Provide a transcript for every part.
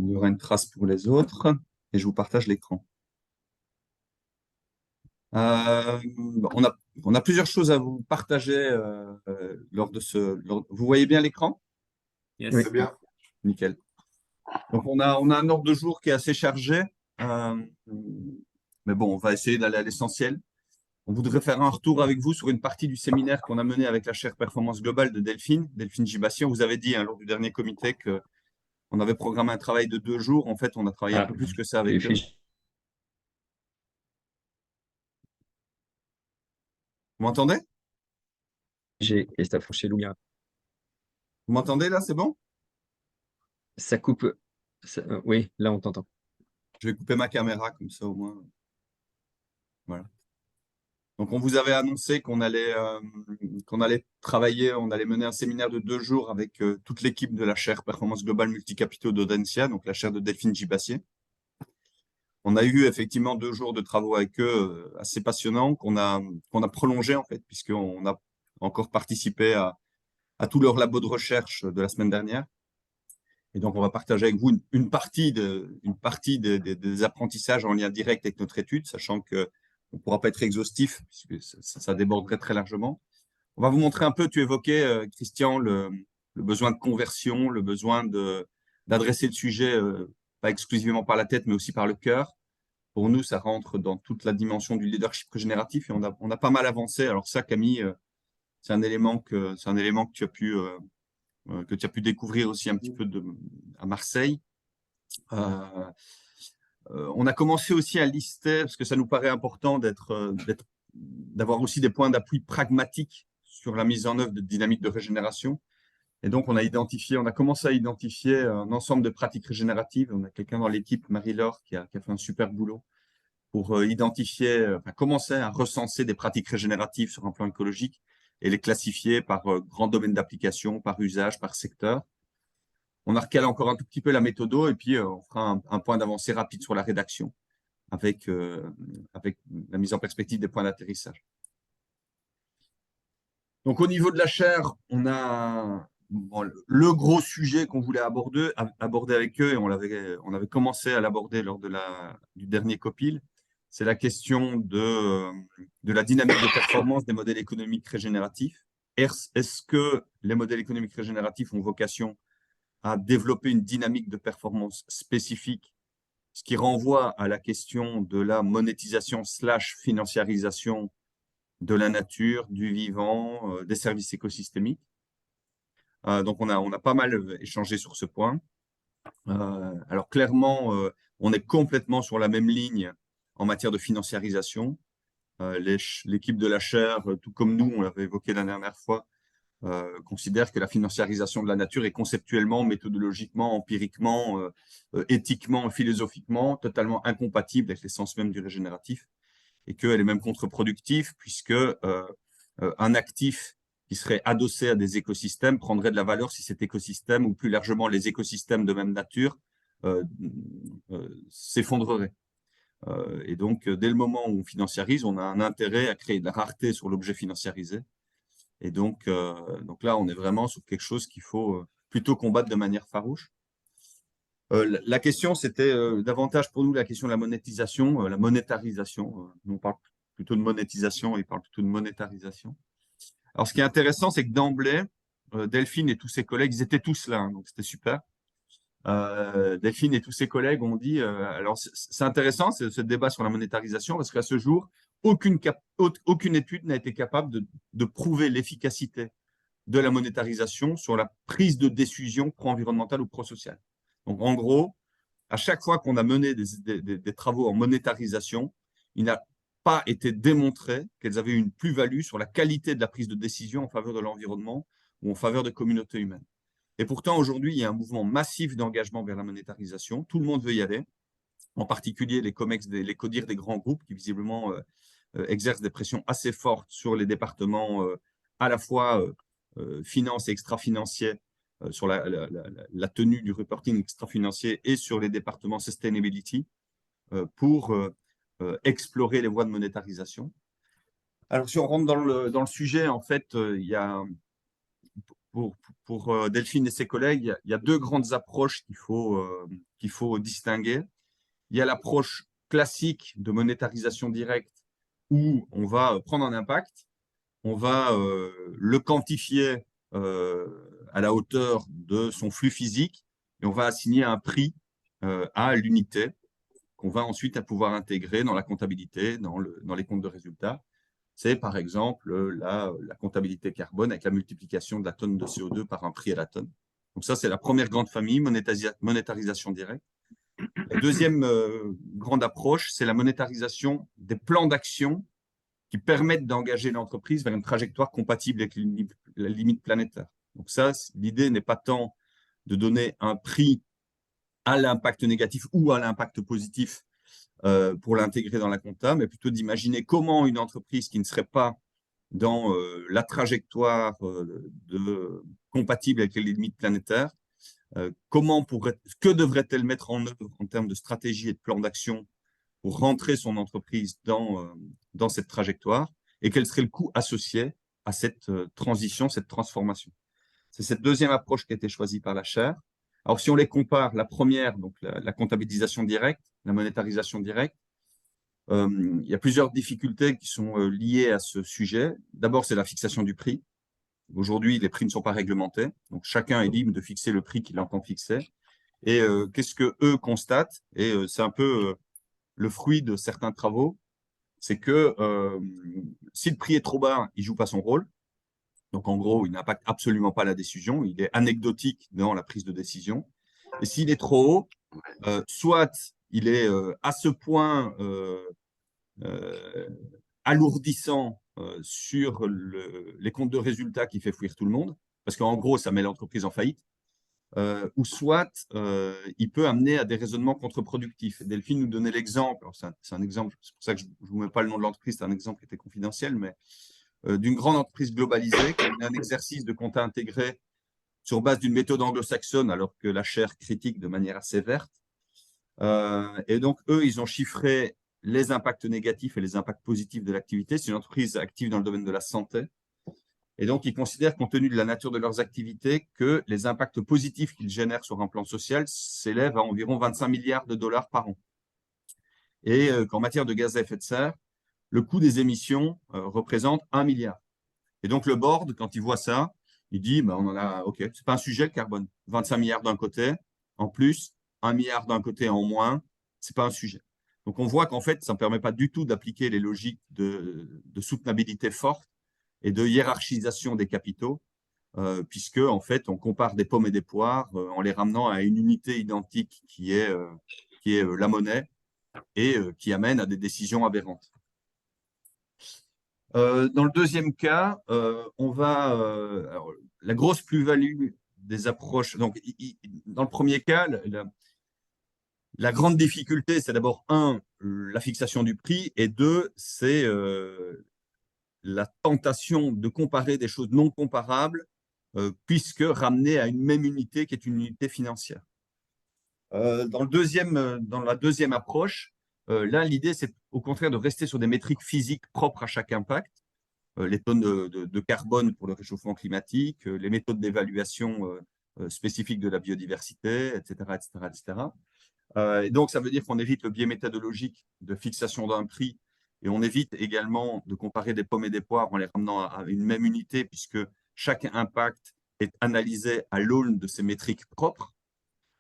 Il y aura une trace pour les autres et je vous partage l'écran. On a plusieurs choses à vous partager lors de ce. Vous voyez bien l'écran? Yes. Oui. C'est bien. Nickel. Donc, on a un ordre de jour qui est assez chargé. Mais bon, on va essayer d'aller à l'essentiel. On voudrait faire un retour avec vous sur une partie du séminaire qu'on a mené avec la chaire Performance Globale de Delphine Gibassi. On vous avait dit lors du dernier comité qu'on avait programmé un travail de 2 jours. En fait, on a travaillé un peu plus que ça avec eux. Vous m'entendez? Et ça chez Louia. Vous m'entendez là, c'est bon? Ça coupe. Oui, là on t'entend. Je vais couper ma caméra comme ça au moins. Voilà. Donc, on vous avait annoncé qu'on allait travailler, on allait mener un séminaire de 2 jours avec toute l'équipe de la chaire Performance Globale Multicapitaux d'Audencia, donc la chaire de Delphine Gibassier. On a eu effectivement 2 jours de travaux avec eux assez passionnants qu'on a prolongé en fait, puisqu'on a encore participé à tout leur labo de recherche de la semaine dernière. Et donc, on va partager avec vous une partie des apprentissages en lien direct avec notre étude, sachant qu'on ne pourra pas être exhaustif, puisque ça déborderait très largement. On va vous montrer un peu, tu évoquais, Christian, le besoin de conversion, le besoin d'adresser le sujet, pas exclusivement par la tête, mais aussi par le cœur. Pour nous, ça rentre dans toute la dimension du leadership régénératif et on a pas mal avancé. Alors ça, Camille, c'est un élément que tu as pu découvrir aussi un petit peu à Marseille. On a commencé aussi à lister, parce que ça nous paraît important d'avoir aussi des points d'appui pragmatiques sur la mise en œuvre de dynamiques de régénération. Et donc, on a commencé à identifier un ensemble de pratiques régénératives. On a quelqu'un dans l'équipe, Marie-Laure, qui a fait un super boulot pour commencer à recenser des pratiques régénératives sur un plan écologique et les classifier par grands domaines d'application, par usage, par secteur. On a recalé encore un tout petit peu la méthodo et puis on fera un point d'avancée rapide sur la rédaction avec la mise en perspective des points d'atterrissage. Donc, au niveau de la chaire, on a le gros sujet qu'on voulait aborder avec eux, et on avait commencé à l'aborder lors du dernier COPIL, c'est la question de la dynamique de performance des modèles économiques régénératifs. Est-ce que les modèles économiques régénératifs ont vocation à développer une dynamique de performance spécifique, ce qui renvoie à la question de la monétisation / financiarisation de la nature, du vivant, des services écosystémiques. Donc, on a pas mal échangé sur ce point. Alors, clairement, on est complètement sur la même ligne en matière de financiarisation. L'équipe de la chaire, tout comme nous, on l'avait évoqué la dernière fois, considère que la financiarisation de la nature est conceptuellement, méthodologiquement, empiriquement, éthiquement, philosophiquement, totalement incompatible avec l'essence même du régénératif et qu'elle est même contre-productive puisque un actif qui serait adossé à des écosystèmes prendrait de la valeur si cet écosystème ou plus largement les écosystèmes de même nature s'effondreraient. Et donc, dès le moment où on financiarise, on a un intérêt à créer de la rareté sur l'objet financiarisé. Et donc là, on est vraiment sur quelque chose qu'il faut plutôt combattre de manière farouche. La question, c'était davantage pour nous la question de la monétisation, la monétarisation. Nous, on parle plutôt de monétisation, ils parlent plutôt de monétarisation. Alors, ce qui est intéressant, c'est que d'emblée, Delphine et tous ses collègues, ils étaient tous là, hein, donc c'était super. Delphine et tous ses collègues ont dit, alors c'est intéressant ce débat sur la monétarisation, parce qu'à ce jour, aucune étude n'a été capable de prouver l'efficacité de la monétarisation sur la prise de décision pro-environnementale ou pro-sociale. Donc, en gros, à chaque fois qu'on a mené des travaux en monétarisation, il n'a pas été démontré qu'elles avaient une plus-value sur la qualité de la prise de décision en faveur de l'environnement ou en faveur des communautés humaines. Et pourtant, aujourd'hui, il y a un mouvement massif d'engagement vers la monétarisation. Tout le monde veut y aller, en particulier les COMEX, les CODIR des grands groupes qui visiblement exercent des pressions assez fortes sur les départements à la fois finance et extra-financiers, sur la tenue du reporting extra-financier et sur les départements sustainability pour explorer les voies de monétarisation. Alors, si on rentre dans le sujet, en fait, il y a, pour Delphine et ses collègues, il y a deux grandes approches qu'il faut distinguer. Il y a l'approche classique de monétarisation directe où on va prendre un impact, on va le quantifier à la hauteur de son flux physique et on va assigner un prix à l'unité qu'on va ensuite pouvoir intégrer dans la comptabilité, dans les comptes de résultats. C'est par exemple la comptabilité carbone avec la multiplication de la tonne de CO2 par un prix à la tonne. Donc ça, c'est la première grande famille, monétarisation directe. La deuxième grande approche, c'est la monétarisation des plans d'action qui permettent d'engager l'entreprise vers une trajectoire compatible avec la limite planétaire. Donc ça, l'idée n'est pas tant de donner un prix à l'impact négatif ou à l'impact positif pour l'intégrer dans la compta, mais plutôt d'imaginer comment une entreprise qui ne serait pas dans la trajectoire compatible avec les limites planétaires, que devrait-elle mettre en œuvre en termes de stratégie et de plan d'action pour rentrer son entreprise dans cette trajectoire et quel serait le coût associé à cette transition, cette transformation. C'est cette deuxième approche qui a été choisie par la chaire. Alors, si on les compare, la première, donc la comptabilisation directe, la monétarisation directe, il y a plusieurs difficultés qui sont liées à ce sujet. D'abord, c'est la fixation du prix. Aujourd'hui, les prix ne sont pas réglementés, donc chacun est libre de fixer le prix qu'il entend fixer. Et qu'est-ce que eux constatent? Et c'est un peu le fruit de certains travaux, c'est que si le prix est trop bas, il joue pas son rôle. Donc, en gros, il n'impacte absolument pas la décision. Il est anecdotique dans la prise de décision. Et s'il est trop haut, soit il est à ce point alourdissant sur les comptes de résultats qui fait fuir tout le monde, parce qu'en gros, ça met l'entreprise en faillite, ou soit il peut amener à des raisonnements contre-productifs. Delphine nous donnait l'exemple, c'est un exemple, c'est pour ça que je ne vous mets pas le nom de l'entreprise, c'est un exemple qui était confidentiel, mais d'une grande entreprise globalisée qui a un exercice de compta intégré sur base d'une méthode anglo-saxonne, alors que la chaire critique de manière assez verte. Et donc, eux, ils ont chiffré les impacts négatifs et les impacts positifs de l'activité. C'est une entreprise active dans le domaine de la santé. Et donc, ils considèrent, compte tenu de la nature de leurs activités, que les impacts positifs qu'ils génèrent sur un plan social s'élèvent à environ 25 milliards de dollars par an. Et qu'en matière de gaz à effet de serre, le coût des émissions représente 1 milliard. Et donc, le board, quand il voit ça, il dit, bah, on en a, OK, c'est pas un sujet le carbone. 25 milliards d'un côté, en plus, 1 milliard d'un côté en moins, c'est pas un sujet. Donc, on voit qu'en fait, ça ne permet pas du tout d'appliquer les logiques de soutenabilité forte et de hiérarchisation des capitaux, puisque, en fait, on compare des pommes et des poires en les ramenant à une unité identique qui est la monnaie et qui amène à des décisions aberrantes. Dans le deuxième cas, on va. Alors, la grosse plus-value des approches. Donc, dans le premier cas, la grande difficulté, c'est d'abord, la fixation du prix, et deux, c'est la tentation de comparer des choses non comparables, puisque ramenées à une même unité qui est une unité financière. Dans la deuxième approche, là, l'idée, c'est au contraire de rester sur des métriques physiques propres à chaque impact. Les tonnes de carbone pour le réchauffement climatique, les méthodes d'évaluation spécifiques de la biodiversité, etc., etc., etc. Et donc, ça veut dire qu'on évite le biais méthodologique de fixation d'un prix et on évite également de comparer des pommes et des poires en les ramenant à une même unité puisque chaque impact est analysé à l'aune de ses métriques propres.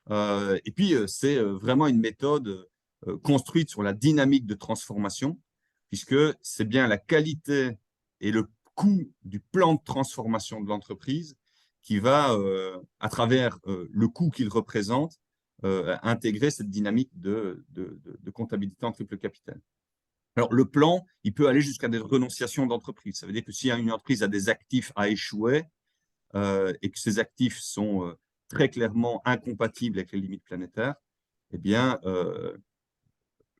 Et puis, c'est vraiment une méthode construite sur la dynamique de transformation puisque c'est bien la qualité et le coût du plan de transformation de l'entreprise qui va, à travers le coût qu'il représente, intégrer cette dynamique de comptabilité en triple capital. Alors, le plan, il peut aller jusqu'à des renonciations d'entreprise. Ça veut dire que si une entreprise a des actifs à échouer et que ces actifs sont très clairement incompatibles avec les limites planétaires, eh bien,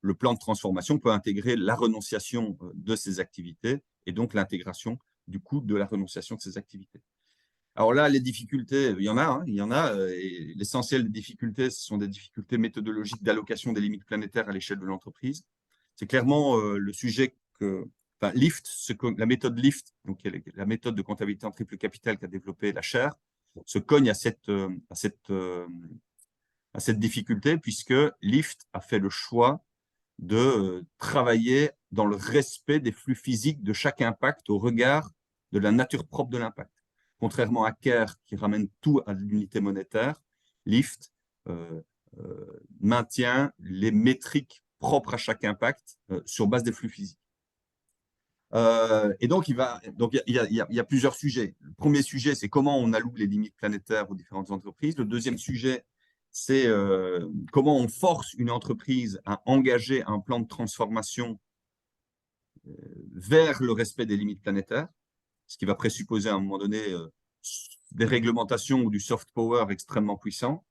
le plan de transformation peut intégrer la renonciation de ces activités et donc l'intégration du coût de la renonciation de ces activités. Alors là, les difficultés, il y en a, et l'essentiel des difficultés, ce sont des difficultés méthodologiques d'allocation des limites planétaires à l'échelle de l'entreprise. C'est clairement le sujet la méthode LIFT, donc la méthode de comptabilité en triple capital qu'a développée la chaire, se cogne à cette difficulté, puisque Lyft a fait le choix de travailler dans le respect des flux physiques de chaque impact au regard de la nature propre de l'impact. Contrairement à Care qui ramène tout à l'unité monétaire, Lyft maintient les métriques propres à chaque impact sur base des flux physiques. Et donc, il y a plusieurs sujets. Le premier sujet, c'est comment on alloue les limites planétaires aux différentes entreprises. Le deuxième sujet, c'est comment on force une entreprise à engager un plan de transformation vers le respect des limites planétaires, ce qui va présupposer à un moment donné des réglementations ou du soft power extrêmement puissant.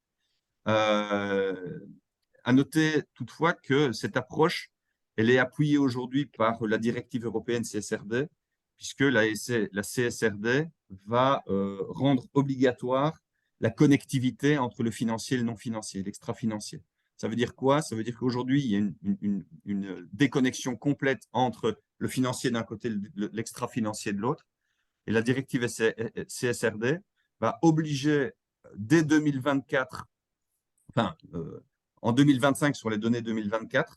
À noter toutefois que cette approche, elle est appuyée aujourd'hui par la directive européenne CSRD, puisque la CSRD va rendre obligatoire la connectivité entre le financier et le non financier, l'extra-financier. Ça veut dire quoi? Ça veut dire qu'aujourd'hui, il y a une déconnexion complète entre le financier d'un côté et l'extra-financier de l'autre. Et la directive CSRD va obliger dès 2024, enfin, en 2025 sur les données 2024,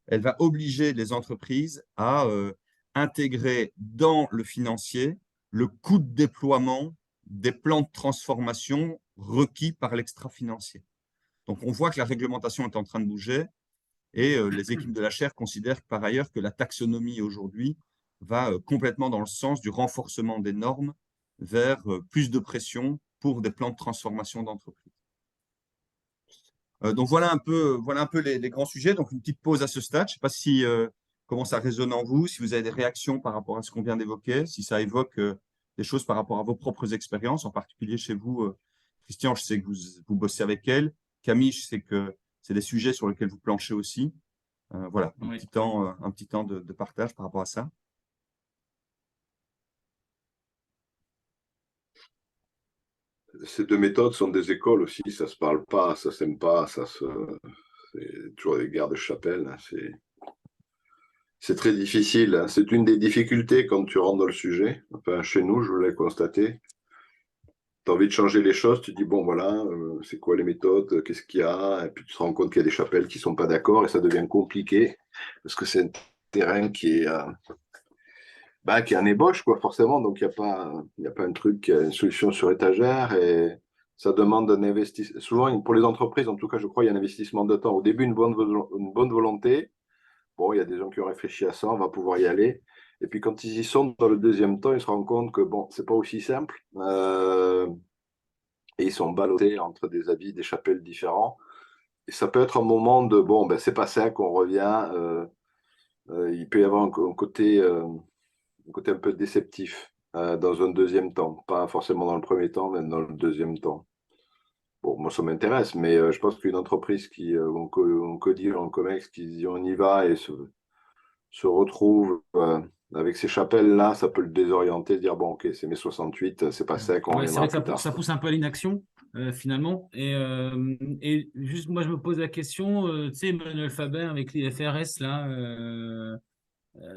elle va obliger les entreprises à intégrer dans le financier le coût de déploiement des plans de transformation requis par l'extra-financier. Donc, on voit que la réglementation est en train de bouger et les équipes de la chaire considèrent par ailleurs que la taxonomie aujourd'hui va complètement dans le sens du renforcement des normes vers plus de pression pour des plans de transformation d'entreprise. Donc voilà un peu les grands sujets. Donc une petite pause à ce stade. Je ne sais pas si comment ça résonne en vous, si vous avez des réactions par rapport à ce qu'on vient d'évoquer, si ça évoque des choses par rapport à vos propres expériences, en particulier chez vous, Christian, je sais que vous bossez avec elle. Camille, je sais que c'est des sujets sur lesquels vous planchez aussi. Voilà, un petit temps de partage par rapport à ça. Ces deux méthodes sont des écoles aussi, ça se parle pas, ça s'aime pas, c'est toujours des guerres de chapelle. C'est très difficile. C'est une des difficultés quand tu rentres dans le sujet. Enfin, chez nous, je l'ai constaté. Tu as envie de changer les choses, tu dis, bon, voilà, c'est quoi les méthodes, qu'est-ce qu'il y a? Et puis tu te rends compte qu'il y a des chapelles qui ne sont pas d'accord et ça devient compliqué parce que c'est un terrain qui est en ébauche, quoi, forcément. Donc, il n'y a pas un truc, une solution sur étagère et ça demande un investissement. Souvent, pour les entreprises, en tout cas, je crois, il y a un investissement de temps. Au début, une bonne volonté. Bon, il y a des gens qui ont réfléchi à ça, on va pouvoir y aller. Et puis, quand ils y sont dans le deuxième temps, ils se rendent compte que, bon, c'est pas aussi simple. Et ils sont ballottés entre des avis, des chapelles différents. Et ça peut être un moment de, bon, ben, c'est pas ça qu'on revient. Il peut y avoir un côté un peu déceptif dans un deuxième temps. Pas forcément dans le premier temps, mais dans le deuxième temps. Bon, moi, ça m'intéresse, mais je pense qu'une entreprise en Codir, en Comex, qui dit on y va et se retrouve avec ces chapelles-là, ça peut le désorienter, dire bon, ok, c'est mai 68, c'est pas ça qu'on C'est vrai reviendra que plus tard. ça pousse un peu à l'inaction, finalement. Et juste, moi, je me pose la question, tu sais, Emmanuel Faber avec l'IFRS, là,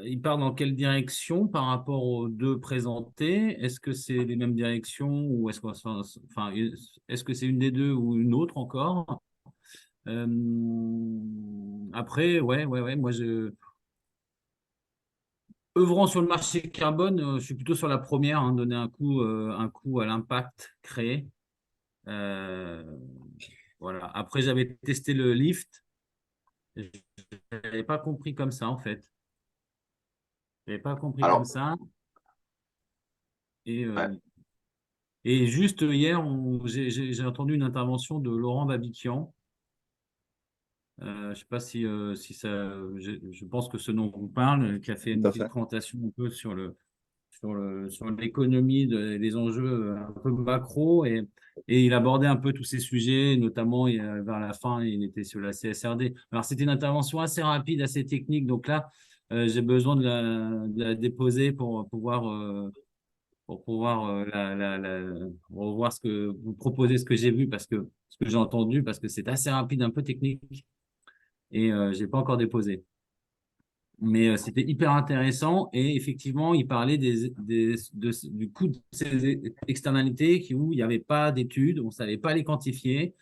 il part dans quelle direction par rapport aux deux présentés? Est-ce que c'est les mêmes directions ou est-ce que c'est une des deux ou une autre encore? Après, moi œuvrant sur le marché carbone, je suis plutôt sur la première, hein, donner un coup à l'impact créé. Voilà. Après, j'avais testé le lift. Je n'avais pas compris comme ça, en fait. Je n'avais pas compris comme Alors, ça. Et, ouais, et juste hier, j'ai entendu une intervention de Laurent Babiquian. Je ne sais pas si ça. Je pense que ce nom vous parle, qui a fait Tout une à petite fait. présentation un peu sur l'économie, les enjeux un peu macro, et il abordait un peu tous ces sujets, notamment vers la fin, il était sur la CSRD. Alors, c'était une intervention assez rapide, assez technique, donc là, j'ai besoin de la déposer pour pouvoir, revoir ce que vous proposez, ce que j'ai vu, ce que j'ai entendu, parce que c'est assez rapide, un peu technique, et je n'ai pas encore déposé. Mais c'était hyper intéressant et effectivement, il parlait du coût de ces externalités où il n'y avait pas d'études, on ne savait pas les quantifier.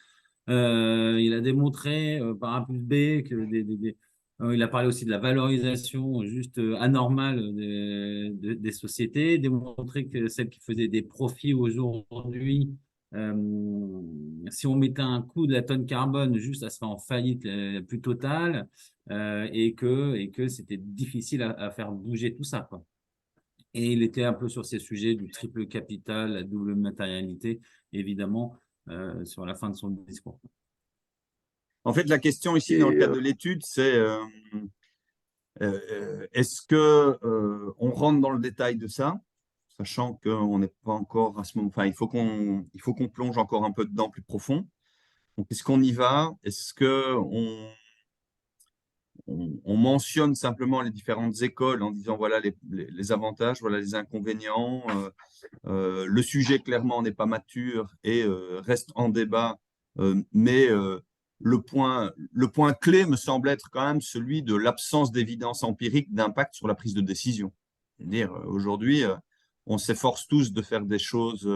Il a démontré par A plus B que il a parlé aussi de la valorisation juste anormale des sociétés, démontré que celles qui faisaient des profits aujourd'hui, si on mettait un coût de la tonne carbone, juste ça serait en faillite la plus totale, et que c'était difficile à faire bouger tout ça, quoi. Et il était un peu sur ces sujets du triple capital, la double matérialité, évidemment, sur la fin de son discours. En fait, la question ici, Et dans le cadre de l'étude, c'est est-ce que on rentre dans le détail de ça, sachant qu'on n'est pas encore à ce moment. Enfin, il faut qu'on plonge encore un peu dedans plus profond. Donc, est-ce qu'on y va? Est-ce que on mentionne simplement les différentes écoles en disant voilà les avantages, voilà les inconvénients. Le sujet clairement n'est pas mature et reste en débat, mais le point clé me semble être quand même celui de l'absence d'évidence empirique d'impact sur la prise de décision. C'est-à-dire aujourd'hui, on s'efforce tous de faire des choses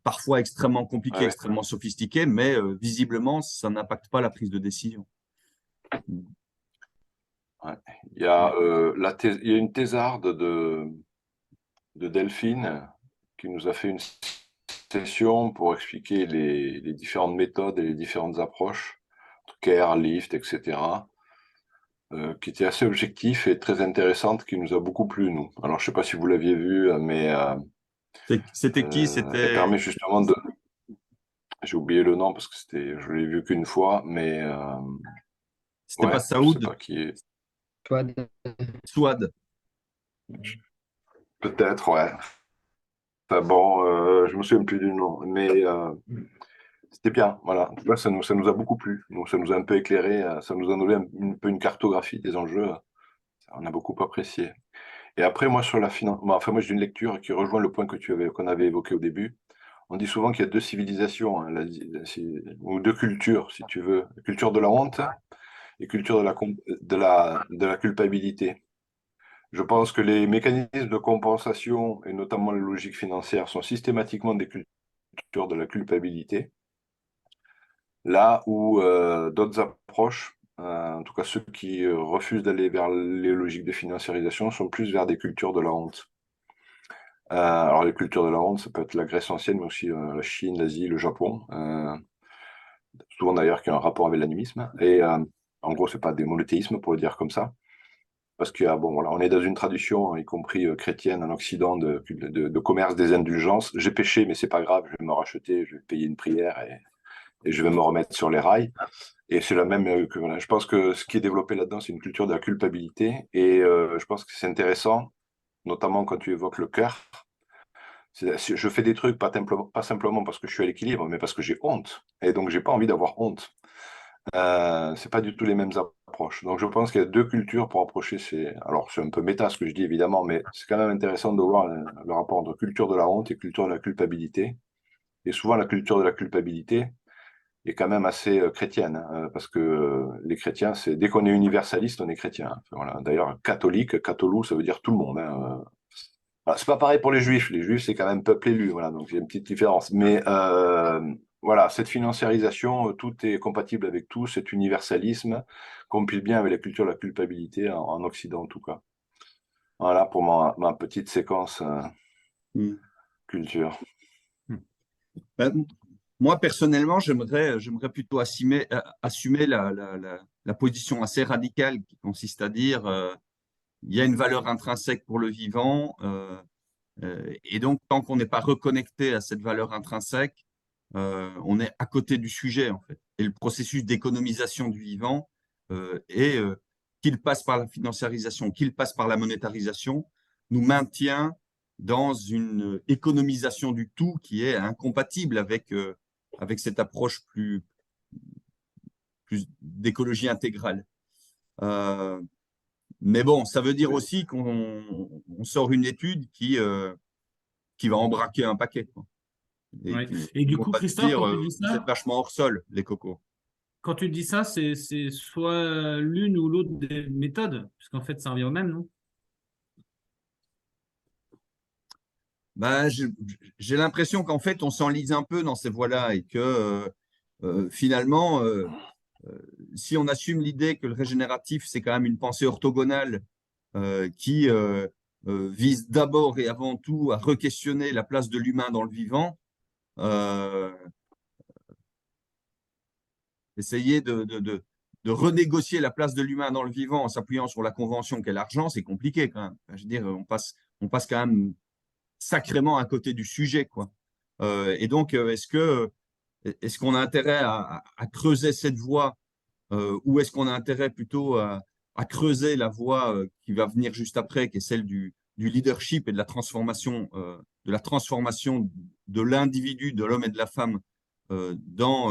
parfois extrêmement compliquées, ouais, extrêmement sophistiquées, mais visiblement, ça n'impacte pas la prise de décision. ouais. Il y a, il y a une thésarde de Delphine qui nous a fait une session pour expliquer les différentes méthodes et les différentes approches, CARE, LIFT, etc., qui était assez objectif et très intéressante, qui nous a beaucoup plu, nous. Alors, je sais pas si vous l'aviez vu, mais C'était qui? elle permet justement de... J'ai oublié le nom parce que je l'ai vu qu'une fois, mais C'était pas ouais, je sais Saoud? pas qui est. Toi, Souad. Peut-être, ouais. Enfin bon, je me souviens plus du nom, mais c'était bien, voilà. En tout cas, ça nous a beaucoup plu. Donc, ça nous a un peu éclairé, ça nous a donné un peu une cartographie des enjeux. On a beaucoup apprécié. Et après, moi, sur la finance, enfin, moi, j'ai une lecture qui rejoint le point qu'on avait évoqué au début. On dit souvent qu'il y a deux civilisations, hein, ou deux cultures, si tu veux. La culture de la honte et culture de la culpabilité. Je pense que les mécanismes de compensation, et notamment les logiques financières, sont systématiquement des cultures de la culpabilité. Là où d'autres approches, en tout cas ceux qui refusent d'aller vers les logiques de financiarisation, sont plus vers des cultures de la honte. Alors les cultures de la honte, ça peut être la Grèce ancienne, mais aussi la Chine, l'Asie, le Japon, souvent d'ailleurs qui ont un rapport avec l'animisme. Et en gros, c'est pas des monothéismes pour le dire comme ça, parce que bon, voilà, on est dans une tradition, y compris chrétienne en Occident, de commerce des indulgences. J'ai péché, mais c'est pas grave, je vais me racheter, je vais payer une prière et je vais me remettre sur les rails. Et c'est la même que voilà. Je pense que ce qui est développé là-dedans, c'est une culture de la culpabilité. Et je pense que c'est intéressant, notamment quand tu évoques le cœur. Je fais des trucs pas simplement parce que je suis à l'équilibre, mais parce que j'ai honte. Et donc, j'ai pas envie d'avoir honte. C'est pas du tout les mêmes approches. Donc, je pense qu'il y a deux cultures pour approcher ces. Alors, c'est un peu méta ce que je dis, évidemment, mais c'est quand même intéressant de voir le rapport entre culture de la honte et culture de la culpabilité. Et souvent, la culture de la culpabilité est quand même assez chrétienne, hein, parce que les chrétiens, dès qu'on est universaliste, on est chrétien. Enfin, voilà. D'ailleurs, catholique, catholou, ça veut dire tout le monde. Hein. C'est pas pareil pour les juifs. Les juifs, c'est quand même peuple élu, voilà, donc il y a une petite différence. Mais voilà, cette financiarisation, tout est compatible avec tout, cet universalisme compile bien avec la culture de la culpabilité en Occident, en tout cas. Voilà pour ma petite séquence culture. Ben, moi, personnellement, j'aimerais plutôt assumer la position assez radicale qui consiste à dire il y a une valeur intrinsèque pour le vivant, et donc tant qu'on n'est pas reconnecté à cette valeur intrinsèque, on est à côté du sujet, en fait. Et le processus d'économisation du vivant, qu'il passe par la financiarisation, qu'il passe par la monétarisation, nous maintient dans une économisation du tout qui est incompatible avec cette approche plus d'écologie intégrale. Mais bon, ça veut dire aussi qu'on sort une étude qui va en braquer un paquet, quoi. Ouais. Qui Et du vont coup, pas se Christophe, dire quand tu dis vous ça, êtes vachement hors sol, les cocos. quand tu dis ça, c'est soit l'une ou l'autre des méthodes, puisqu'en fait, ça revient au même, non? Bah, j'ai l'impression qu'en fait, on s'enlise un peu dans ces voies-là et que finalement, si on assume l'idée que le régénératif, c'est quand même une pensée orthogonale qui vise d'abord et avant tout à re-questionner la place de l'humain dans le vivant, euh, essayer de renégocier la place de l'humain dans le vivant en s'appuyant sur la convention qu'est l'argent, c'est compliqué quand même. Je veux dire, on passe quand même sacrément à côté du sujet, quoi. Et donc, est-ce qu'on a intérêt à creuser cette voie ou est-ce qu'on a intérêt plutôt à creuser la voie qui va venir juste après, qui est celle du leadership et de la transformation de l'individu, de l'homme et de la femme dans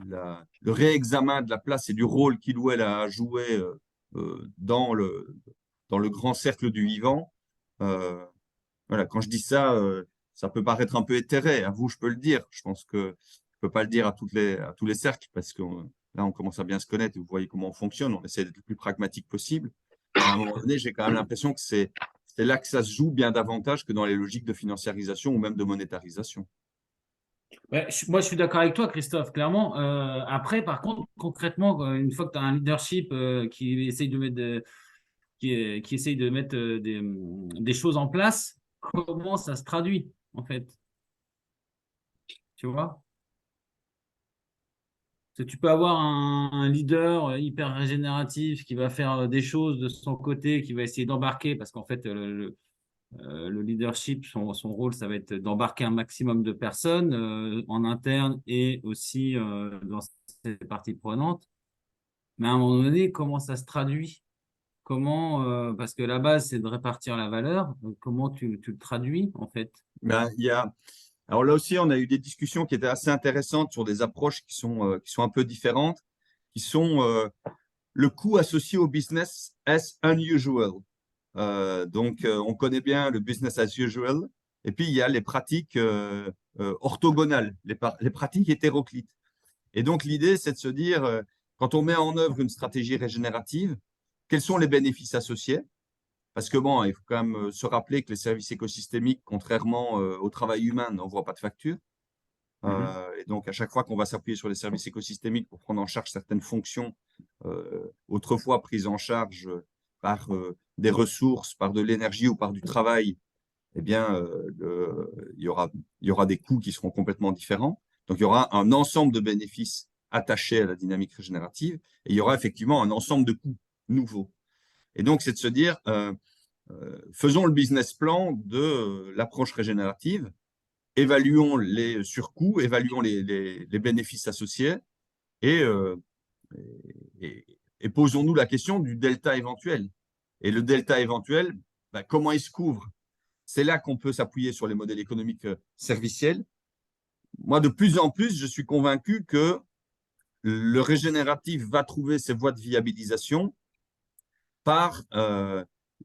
le réexamen de la place et du rôle qu'il ou elle a à jouer dans le grand cercle du vivant. Euh, voilà, quand je dis ça, ça peut paraître un peu éthéré. À vous, je peux le dire. Je pense que je ne peux pas le dire à tous les cercles parce que là, on commence à bien se connaître et vous voyez comment on fonctionne. On essaie d'être le plus pragmatique possible. Mais à un moment donné, j'ai quand même l'impression que c'est là que ça se joue bien davantage que dans les logiques de financiarisation ou même de monétarisation. Ouais, moi, je suis d'accord avec toi, Christophe, clairement. Après, par contre, concrètement, une fois que tu as un leadership qui essaye de mettre, qui essaye de mettre des choses en place, comment ça se traduit, en fait? Tu vois? Parce que tu peux avoir un leader hyper régénératif qui va faire des choses de son côté, qui va essayer d'embarquer, parce qu'en fait, le leadership, son rôle, ça va être d'embarquer un maximum de personnes en interne et aussi dans ses parties prenantes. Mais à un moment donné, comment ça se traduit? Comment, parce que la base, c'est de répartir la valeur. Donc, comment tu le traduis, en fait? Ben, alors là aussi, on a eu des discussions qui étaient assez intéressantes sur des approches qui sont un peu différentes, qui sont le coût associé au business as unusual. On connaît bien le business as usual. Et puis, il y a les pratiques orthogonales, les pratiques hétéroclites. Et donc, l'idée, c'est de se dire, quand on met en œuvre une stratégie régénérative, quels sont les bénéfices associés? Parce que bon, il faut quand même se rappeler que les services écosystémiques, contrairement au travail humain, n'envoient pas de facture. Et donc, à chaque fois qu'on va s'appuyer sur les services écosystémiques pour prendre en charge certaines fonctions autrefois prises en charge par des ressources, par de l'énergie ou par du travail, eh bien, il y aura des coûts qui seront complètement différents. Donc, il y aura un ensemble de bénéfices attachés à la dynamique régénérative et il y aura effectivement un ensemble de coûts nouveaux. Et donc, c'est de se dire, faisons le business plan de l'approche régénérative, évaluons les surcoûts, évaluons les bénéfices associés et, et posons-nous la question du delta éventuel. Et le delta éventuel, ben, comment il se couvre? C'est là qu'on peut s'appuyer sur les modèles économiques serviciels. Moi, de plus en plus, je suis convaincu que le régénératif va trouver ses voies de viabilisation par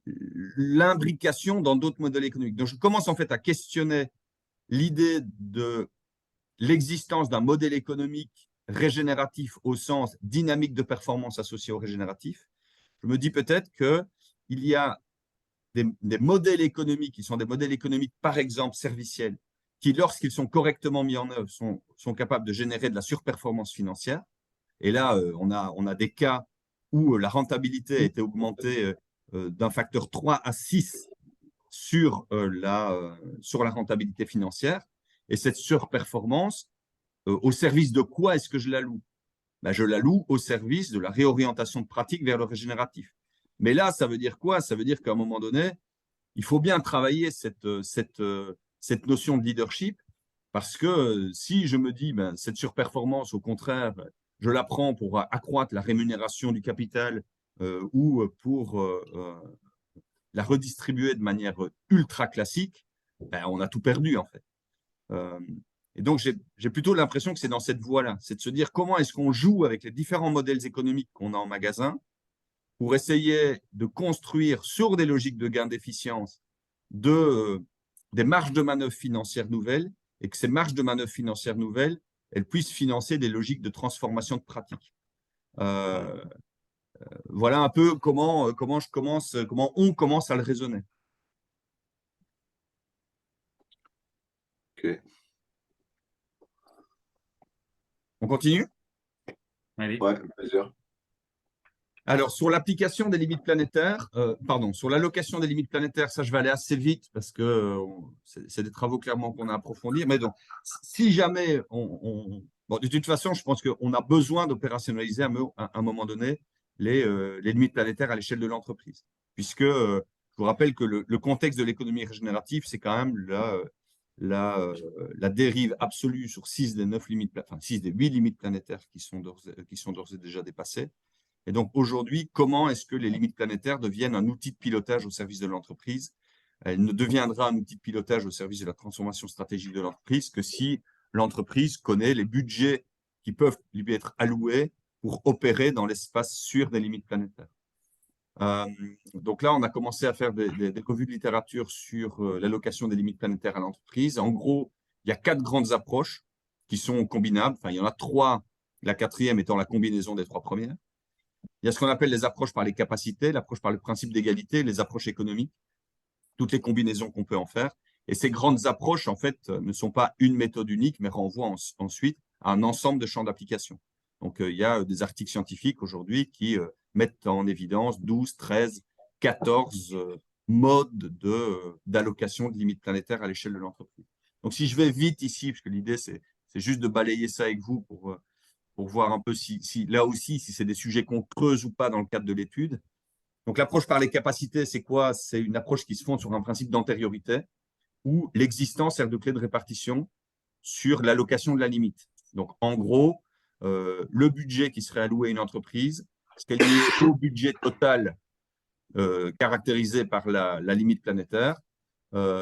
l'imbrication dans d'autres modèles économiques. Donc, je commence en fait à questionner l'idée de l'existence d'un modèle économique régénératif au sens dynamique de performance associée au régénératif. Je me dis peut-être qu'il y a des modèles économiques qui sont des modèles économiques, par exemple, serviciels, qui, lorsqu'ils sont correctement mis en œuvre, sont capables de générer de la surperformance financière. Et là, on a des cas où la rentabilité a été augmentée d'un facteur 3 à 6 sur la rentabilité financière. Et cette surperformance, au service de quoi est-ce que je la loue? Ben, je la loue au service de la réorientation de pratique vers le régénératif. Mais là, ça veut dire quoi? Ça veut dire qu'à un moment donné, il faut bien travailler cette notion de leadership parce que si je me dis, ben, cette surperformance, au contraire, je la prends pour accroître la rémunération du capital ou pour la redistribuer de manière ultra classique, ben, on a tout perdu en fait. Et donc, j'ai plutôt l'impression que c'est dans cette voie-là, c'est de se dire comment est-ce qu'on joue avec les différents modèles économiques qu'on a en magasin pour essayer de construire sur des logiques de gain d'efficience des marges de manœuvre financières nouvelles et que ces marges de manœuvre financières nouvelles elle puisse financer des logiques de transformation de pratique. Voilà un peu comment on commence à le raisonner. Ok. On continue? Allez. Ouais, plaisir. Alors, sur l'application des limites planétaires, sur l'allocation des limites planétaires, ça, je vais aller assez vite parce que c'est des travaux clairement qu'on a approfondir. Mais donc, si jamais bon, de toute façon, je pense qu'on a besoin d'opérationnaliser à un moment donné les limites planétaires à l'échelle de l'entreprise. Puisque, je vous rappelle que le contexte de l'économie régénérative, c'est quand même la dérive absolue sur 6 des 8 limites planétaires qui sont d'ores et déjà dépassées. Et donc aujourd'hui, comment est-ce que les limites planétaires deviennent un outil de pilotage au service de l'entreprise? Elle ne deviendra un outil de pilotage au service de la transformation stratégique de l'entreprise que si l'entreprise connaît les budgets qui peuvent lui être alloués pour opérer dans l'espace sûr des limites planétaires. Donc là, on a commencé à faire des revues de littérature sur l'allocation des limites planétaires à l'entreprise. En gros, il y a 4 grandes approches qui sont combinables. Enfin, il y en a 3, la 4e étant la combinaison des 3 premières. Il y a ce qu'on appelle les approches par les capacités, l'approche par le principe d'égalité, les approches économiques, toutes les combinaisons qu'on peut en faire. Et ces grandes approches, en fait, ne sont pas une méthode unique, mais renvoient ensuite à un ensemble de champs d'application. Donc, il y a des articles scientifiques aujourd'hui qui mettent en évidence 12, 13, 14 modes d'allocation de limites planétaires à l'échelle de l'entreprise. Donc, si je vais vite ici, parce que l'idée, c'est juste de balayer ça avec vous pour voir un peu si là aussi, si c'est des sujets qu'on creuse ou pas dans le cadre de l'étude. Donc, l'approche par les capacités, c'est quoi? C'est une approche qui se fonde sur un principe d'antériorité où l'existence sert de clé de répartition sur l'allocation de la limite. Donc, en gros, le budget qui serait alloué à une entreprise serait lié au budget total caractérisé par la limite planétaire,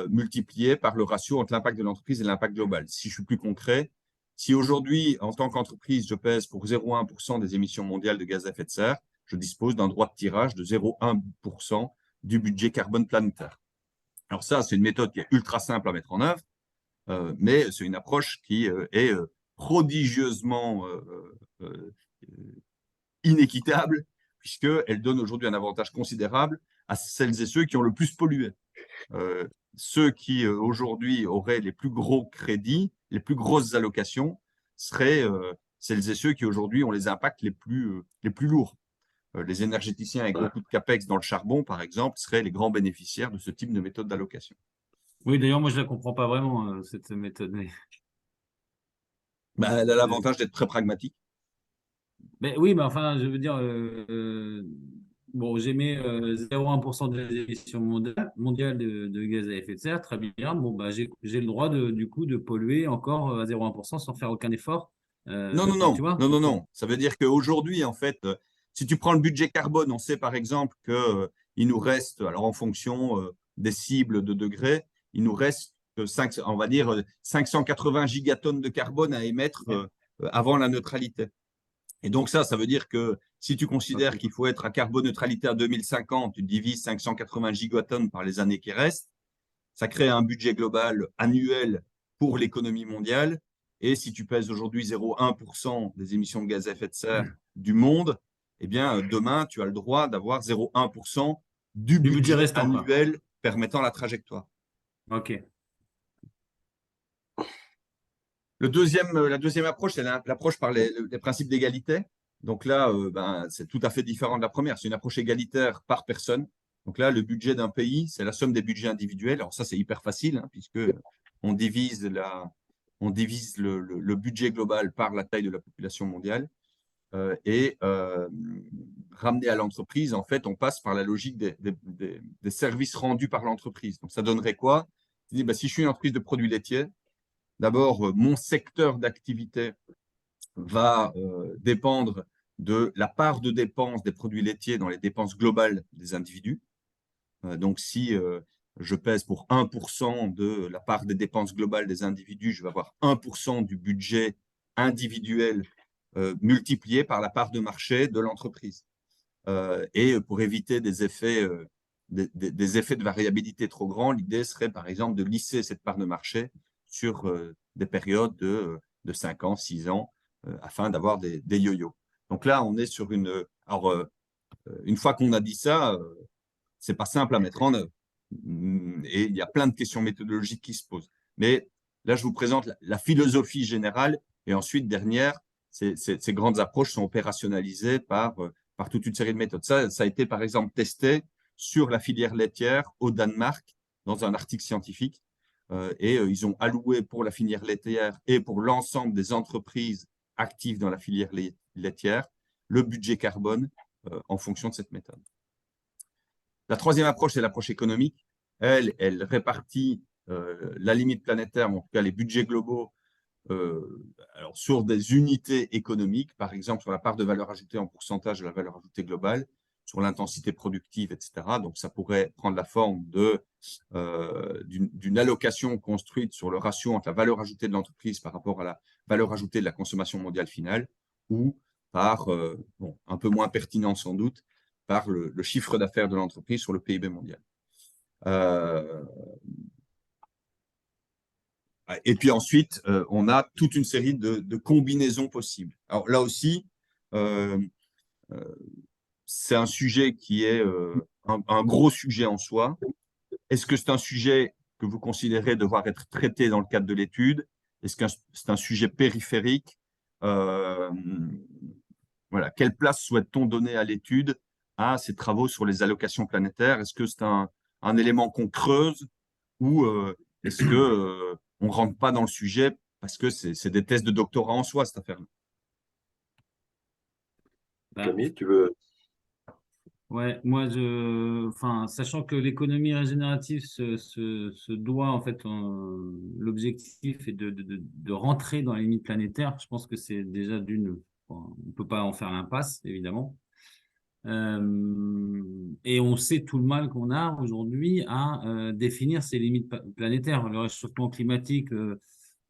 multiplié par le ratio entre l'impact de l'entreprise et l'impact global. Si je suis plus concret, si aujourd'hui, en tant qu'entreprise, je pèse pour 0,1% des émissions mondiales de gaz à effet de serre, je dispose d'un droit de tirage de 0,1% du budget carbone planétaire. Alors ça, c'est une méthode qui est ultra simple à mettre en œuvre, mais c'est une approche qui est prodigieusement inéquitable, puisqu'elle donne aujourd'hui un avantage considérable à celles et ceux qui ont le plus pollué. Ceux qui aujourd'hui auraient les plus gros crédits, les plus grosses allocations, seraient celles et ceux qui aujourd'hui ont les impacts les plus lourds. Les énergéticiens avec beaucoup de capex dans le charbon, par exemple, seraient les grands bénéficiaires de ce type de méthode d'allocation. Oui, d'ailleurs, moi, je ne la comprends pas vraiment, cette méthode. Ben, elle a l'avantage d'être très pragmatique. Mais oui, mais enfin, je veux dire, bon, j'émets 0,1% des émissions mondiales de gaz à effet de serre, très bien. Bon, bah, j'ai le droit du coup de polluer encore à 0,1% sans faire aucun effort. Tu vois? Non. Ça veut dire qu'aujourd'hui, en fait, si tu prends le budget carbone, on sait par exemple qu'il nous reste, alors en fonction des cibles de degrés, il nous reste on va dire 580 gigatonnes de carbone à émettre avant la neutralité. Et donc ça veut dire que si tu considères qu'il faut être à carboneutralité à 2050, tu divises 580 gigatonnes par les années qui restent, ça crée un budget global annuel pour l'économie mondiale. Et si tu pèses aujourd'hui 0,1% des émissions de gaz à effet de serre du monde, eh bien, demain, tu as le droit d'avoir 0,1% du budget restant, annuel permettant la trajectoire. Ok. La deuxième approche, c'est l'approche par les principes d'égalité. Donc là, c'est tout à fait différent de la première. C'est une approche égalitaire par personne. Donc là, le budget d'un pays, c'est la somme des budgets individuels. Alors ça, c'est hyper facile, hein, puisque on divise le budget global par la taille de la population mondiale. Ramené à l'entreprise, en fait, on passe par la logique des services rendus par l'entreprise. Donc ça donnerait quoi? Si je suis une entreprise de produits laitiers, d'abord, mon secteur d'activité va dépendre de la part de dépenses des produits laitiers dans les dépenses globales des individus. Donc, si je pèse pour 1% de la part des dépenses globales des individus, je vais avoir 1% du budget individuel multiplié par la part de marché de l'entreprise. Et pour éviter des effets de variabilité trop grands, l'idée serait par exemple de lisser cette part de marché sur des périodes de de 5 ans, 6 ans, afin d'avoir des yo-yo. Donc là, on est sur une… Alors, une fois qu'on a dit ça, c'est pas simple à mettre en œuvre. Et il y a plein de questions méthodologiques qui se posent. Mais là, je vous présente la philosophie générale. Et ensuite, derrière, ces grandes approches sont opérationnalisées par toute une série de méthodes. Ça a été, par exemple, testé sur la filière laitière au Danemark dans un article scientifique. Ils ont alloué pour la filière laitière et pour l'ensemble des entreprises actives dans la filière laitière le budget carbone en fonction de cette méthode. La troisième approche, c'est l'approche économique. Elle répartit la limite planétaire, en tout cas les budgets globaux, alors sur des unités économiques, par exemple sur la part de valeur ajoutée en pourcentage de la valeur ajoutée globale, sur l'intensité productive, etc. Donc, ça pourrait prendre la forme d'une allocation construite sur le ratio entre la valeur ajoutée de l'entreprise par rapport à la valeur ajoutée de la consommation mondiale finale, ou par, un peu moins pertinent sans doute, par le chiffre d'affaires de l'entreprise sur le PIB mondial. Et puis ensuite, on a toute une série de combinaisons possibles. Alors là aussi, c'est un sujet qui est un gros sujet en soi. Est-ce que c'est un sujet que vous considérez devoir être traité dans le cadre de l'étude? Est-ce que c'est un sujet périphérique? Voilà. Quelle place souhaite-t-on donner à l'étude, à ces travaux sur les allocations planétaires? Est-ce que c'est un élément qu'on creuse ou est-ce que on ne rentre pas dans le sujet parce que c'est des thèses de doctorat en soi, cette affaire-là? Camille, tu veux… Ouais, moi, sachant que l'économie régénérative se doit, en fait, l'objectif est de rentrer dans les limites planétaires. Je pense que c'est déjà on ne peut pas en faire l'impasse, évidemment. Et on sait tout le mal qu'on a aujourd'hui à définir ces limites planétaires. Le réchauffement climatique,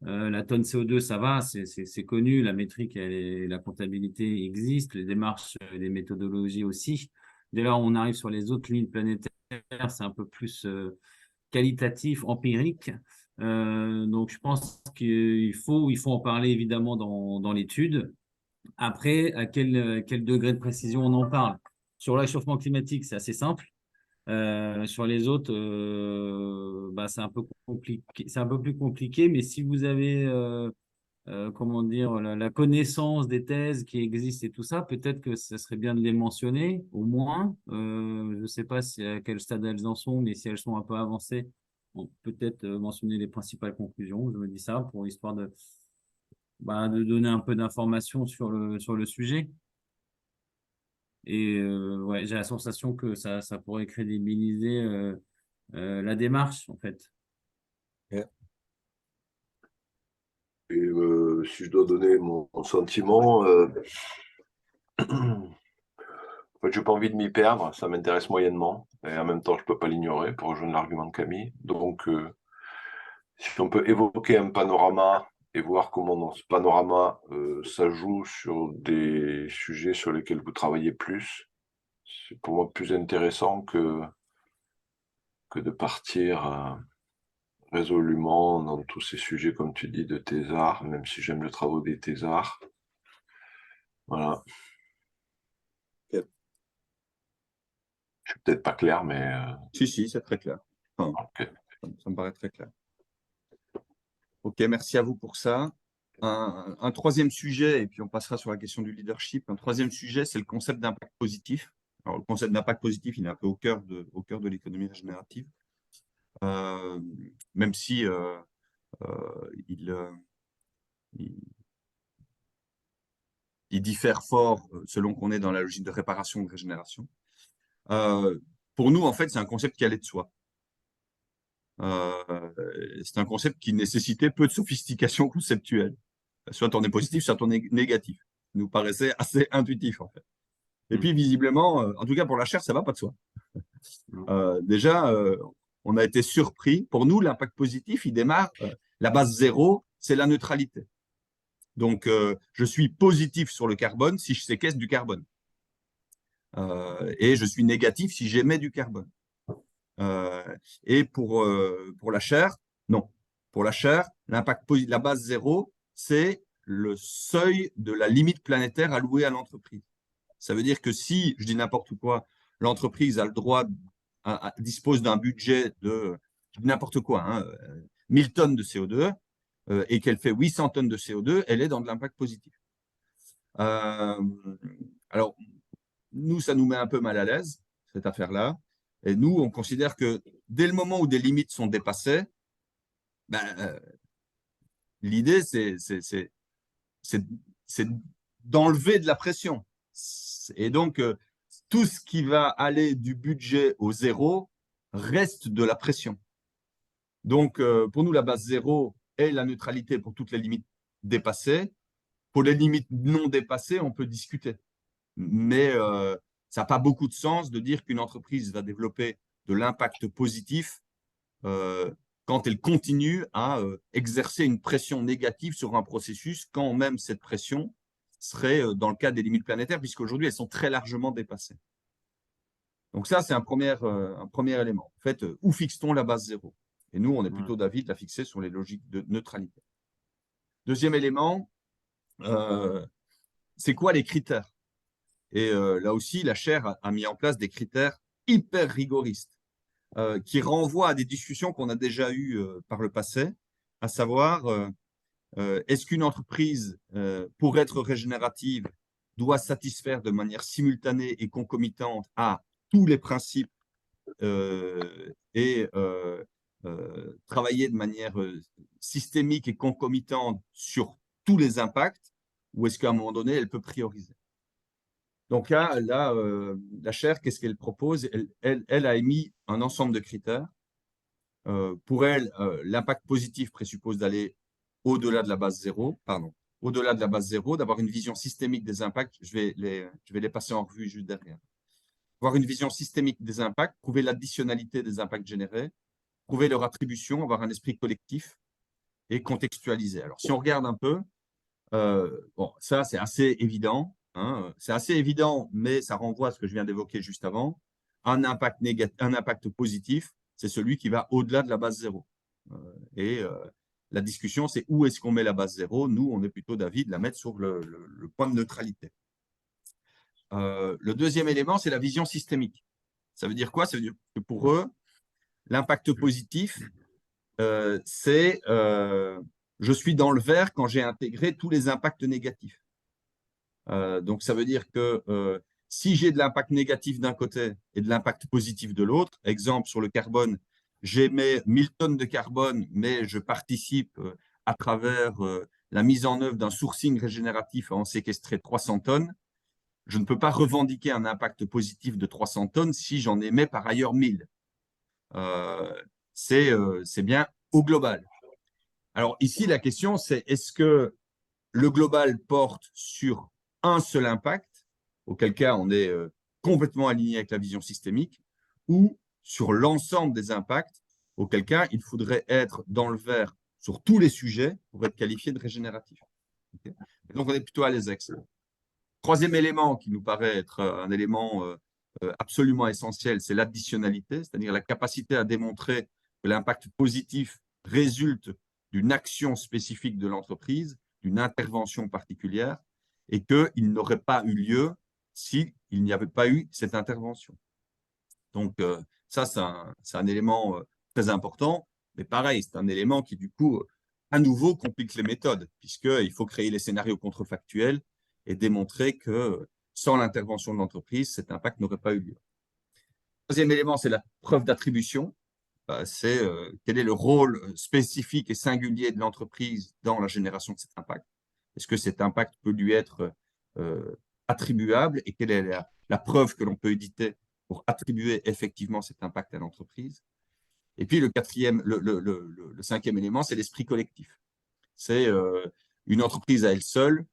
la tonne CO2, ça va, c'est connu, la métrique et la comptabilité existent, les démarches, les méthodologies aussi. Dès lors, on arrive sur les autres limites planétaires, c'est un peu plus qualitatif, empirique. Donc, je pense qu'il faut en parler évidemment dans l'étude. Après, à quel degré de précision on en parle? Sur le réchauffement climatique, c'est assez simple. Sur les autres, c'est un peu compliqué, c'est un peu plus compliqué, mais si vous avez comment dire, la connaissance des thèses qui existent et tout ça, peut-être que ça serait bien de les mentionner, au moins. Je ne sais pas à quel stade elles en sont, mais si elles sont un peu avancées, on peut peut-être mentionner les principales conclusions. Je me dis ça pour histoire de donner un peu d'informations sur le sujet. Et ouais, j'ai la sensation que ça pourrait crédibiliser la démarche, en fait. Et si je dois donner mon sentiment, en fait, je n'ai pas envie de m'y perdre, ça m'intéresse moyennement, et en même temps, je ne peux pas l'ignorer pour rejoindre l'argument de Camille. Donc, si on peut évoquer un panorama et voir comment dans ce panorama, ça joue sur des sujets sur lesquels vous travaillez plus, c'est pour moi plus intéressant que de partir résolument dans tous ces sujets, comme tu dis, de thésard, même si j'aime le travail des thésards. Voilà. Ok. Je suis peut-être pas clair, mais… Si, c'est très clair. Enfin, okay. Ça me paraît très clair. Ok, merci à vous pour ça. Un troisième sujet, et puis on passera sur la question du leadership. Un troisième sujet, c'est le concept d'impact positif. Alors, le concept d'impact positif, il est un peu au cœur de l'économie régénérative. Même si il diffère fort selon qu'on est dans la logique de réparation ou de régénération. Pour nous, en fait, c'est un concept qui allait de soi. C'est un concept qui nécessitait peu de sophistication conceptuelle. Soit on est positif, soit on est négatif. Ça nous paraissait assez intuitif, en fait. Et puis, visiblement, en tout cas pour la chair, ça ne va pas de soi. Déjà, on a été surpris. Pour nous, l'impact positif, il démarre, la base zéro, c'est la neutralité. Donc, je suis positif sur le carbone si je séquestre du carbone. Et je suis négatif si j'émets du carbone. Et pour la chair, non. Pour la chair, la base zéro, c'est le seuil de la limite planétaire allouée à l'entreprise. Ça veut dire que si, je dis n'importe quoi, l'entreprise a le droit, dispose d'un budget de, je dis n'importe quoi, hein, 1000 tonnes de CO2 et qu'elle fait 800 tonnes de CO2, elle est dans de l'impact positif. Alors, nous, ça nous met un peu mal à l'aise, cette affaire-là. Et nous, on considère que dès le moment où des limites sont dépassées, ben, l'idée, c'est d'enlever de la pression. Et donc, tout ce qui va aller du budget au zéro reste de la pression. Donc, pour nous, la base zéro est la neutralité pour toutes les limites dépassées. Pour les limites non dépassées, on peut discuter. Mais ça n'a pas beaucoup de sens de dire qu'une entreprise va développer de l'impact positif quand elle continue à exercer une pression négative sur un processus, quand même cette pression serait dans le cas des limites planétaires, puisqu'aujourd'hui, elles sont très largement dépassées. Donc ça, c'est un premier élément. En fait, où fixe-t-on la base zéro? Et nous, on est plutôt d'avis de la fixer sur les logiques de neutralité. Deuxième élément, c'est quoi les critères? Et là aussi, la chaire a mis en place des critères hyper rigoristes qui renvoient à des discussions qu'on a déjà eues par le passé, à savoir, est-ce qu'une entreprise, pour être régénérative, doit satisfaire de manière simultanée et concomitante à tous les principes et travailler de manière systémique et concomitante sur tous les impacts, ou est-ce qu'à un moment donné, elle peut prioriser? Donc là, la chaire, qu'est-ce qu'elle propose? Elle a émis un ensemble de critères. Pour elle, l'impact positif présuppose d'aller au-delà de la base zéro, au-delà de la base zéro, d'avoir une vision systémique des impacts. Je vais les passer en revue juste derrière. Avoir une vision systémique des impacts, prouver l'additionnalité des impacts générés, prouver leur attribution, avoir un esprit collectif et contextualiser. Alors, si on regarde un peu, bon, ça, c'est assez évident. Hein, c'est assez évident, mais ça renvoie à ce que je viens d'évoquer juste avant. Un impact positif, c'est celui qui va au-delà de la base zéro. La discussion, c'est où est-ce qu'on met la base zéro? Nous, on est plutôt d'avis de la mettre sur le point de neutralité. Le deuxième élément, c'est la vision systémique. Ça veut dire quoi? Ça veut dire que pour eux, l'impact positif, c'est je suis dans le vert quand j'ai intégré tous les impacts négatifs. Donc, ça veut dire que si j'ai de l'impact négatif d'un côté et de l'impact positif de l'autre, exemple sur le carbone, j'émets 1000 tonnes de carbone, mais je participe à travers la mise en œuvre d'un sourcing régénératif à en séquestrer 300 tonnes, je ne peux pas revendiquer un impact positif de 300 tonnes si j'en émets par ailleurs 1000. C'est bien au global. Alors ici, la question, c'est est-ce que le global porte sur un seul impact, auquel cas on est complètement aligné avec la vision systémique, ou sur l'ensemble des impacts, auquel cas il faudrait être dans le vert sur tous les sujets pour être qualifié de régénératif. Okay. Donc on est plutôt à l'aise avec ça. Troisième élément qui nous paraît être un élément absolument essentiel, c'est l'additionnalité, c'est-à-dire la capacité à démontrer que l'impact positif résulte d'une action spécifique de l'entreprise, d'une intervention particulière, et qu'il n'aurait pas eu lieu s'il n'y avait pas eu cette intervention. Donc, ça, c'est un élément très important, mais pareil, c'est un élément qui, du coup, à nouveau, complique les méthodes, puisqu'il faut créer les scénarios contrefactuels et démontrer que sans l'intervention de l'entreprise, cet impact n'aurait pas eu lieu. Troisième élément, c'est la preuve d'attribution. C'est quel est le rôle spécifique et singulier de l'entreprise dans la génération de cet impact. Est-ce que cet impact peut lui être attribuable et quelle est la preuve que l'on peut éditer pour attribuer effectivement cet impact à l'entreprise? Et puis le cinquième élément, c'est l'esprit collectif. C'est une entreprise à elle seule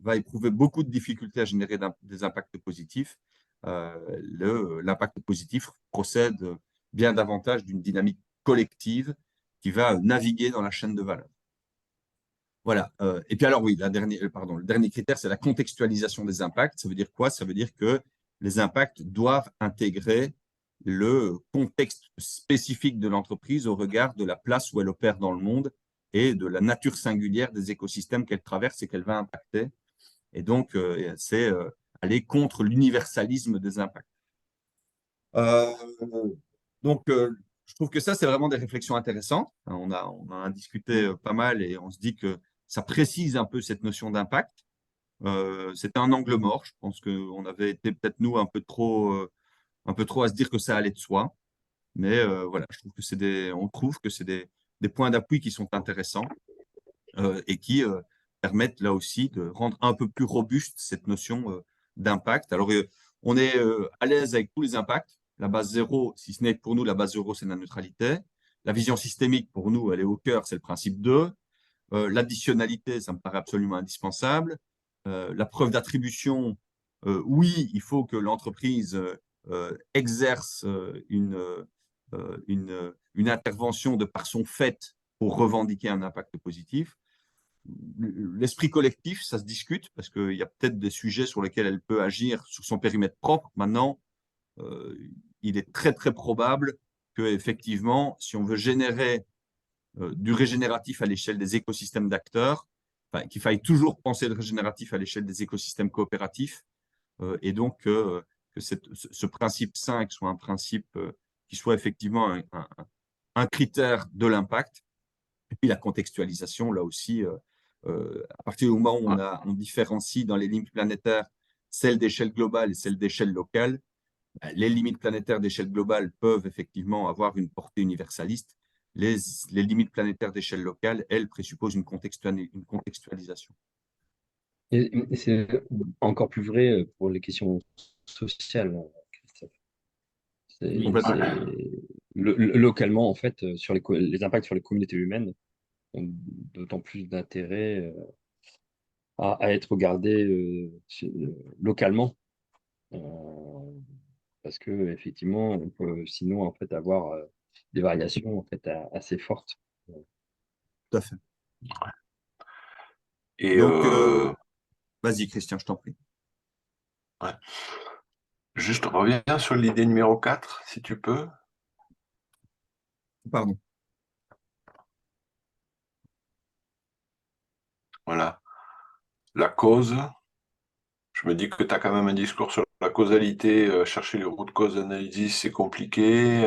va éprouver beaucoup de difficultés à générer des impacts positifs. L'impact positif procède bien davantage d'une dynamique collective qui va naviguer dans la chaîne de valeur. Voilà. Et puis alors oui, le dernier critère, c'est la contextualisation des impacts. Ça veut dire quoi? Ça veut dire que les impacts doivent intégrer le contexte spécifique de l'entreprise au regard de la place où elle opère dans le monde et de la nature singulière des écosystèmes qu'elle traverse et qu'elle va impacter. Et donc, c'est aller contre l'universalisme des impacts. Donc, je trouve que ça, c'est vraiment des réflexions intéressantes. On en a discuté pas mal et on se dit que ça précise un peu cette notion d'impact. C'était un angle mort. Je pense qu'on avait été peut-être, nous, un peu trop à se dire que ça allait de soi. Mais voilà, je trouve que on trouve que c'est des points d'appui qui sont intéressants et qui permettent là aussi de rendre un peu plus robuste cette notion d'impact. Alors, on est à l'aise avec tous les impacts. La base zéro, si ce n'est que pour nous, la base zéro, c'est la neutralité. La vision systémique, pour nous, elle est au cœur, c'est le principe 2. L'additionnalité, ça me paraît absolument indispensable. La preuve d'attribution, oui, il faut que l'entreprise exerce une intervention de par son fait pour revendiquer un impact positif. L'esprit collectif, ça se discute parce qu'il y a peut-être des sujets sur lesquels elle peut agir sur son périmètre propre. Maintenant, il est très, très probable qu'effectivement, si on veut générer du régénératif à l'échelle des écosystèmes d'acteurs, qu'il faille toujours penser le régénératif à l'échelle des écosystèmes coopératifs et donc que ce principe 5 soit un principe qui soit effectivement un critère de l'impact. Et puis la contextualisation, là aussi, à partir du moment où on différencie dans les limites planétaires celles d'échelle globale et celles d'échelle locale, les limites planétaires d'échelle globale peuvent effectivement avoir une portée universaliste. Les limites planétaires d'échelle locale, elles, présupposent une contextualisation. Et c'est encore plus vrai pour les questions sociales, Christophe. Oui. Localement, en fait, sur les impacts sur les communautés humaines ont d'autant plus d'intérêt à être regardés localement. Parce que effectivement, on peut sinon en fait avoir des variations en fait assez fortes. Tout à fait. Et donc, vas-y, Christian, je t'en prie. ouais. Juste reviens sur l'idée numéro 4, si tu peux. Pardon. Voilà. La cause. Je me dis que tu as quand même un discours sur la causalité. Chercher les root cause analysis, c'est compliqué.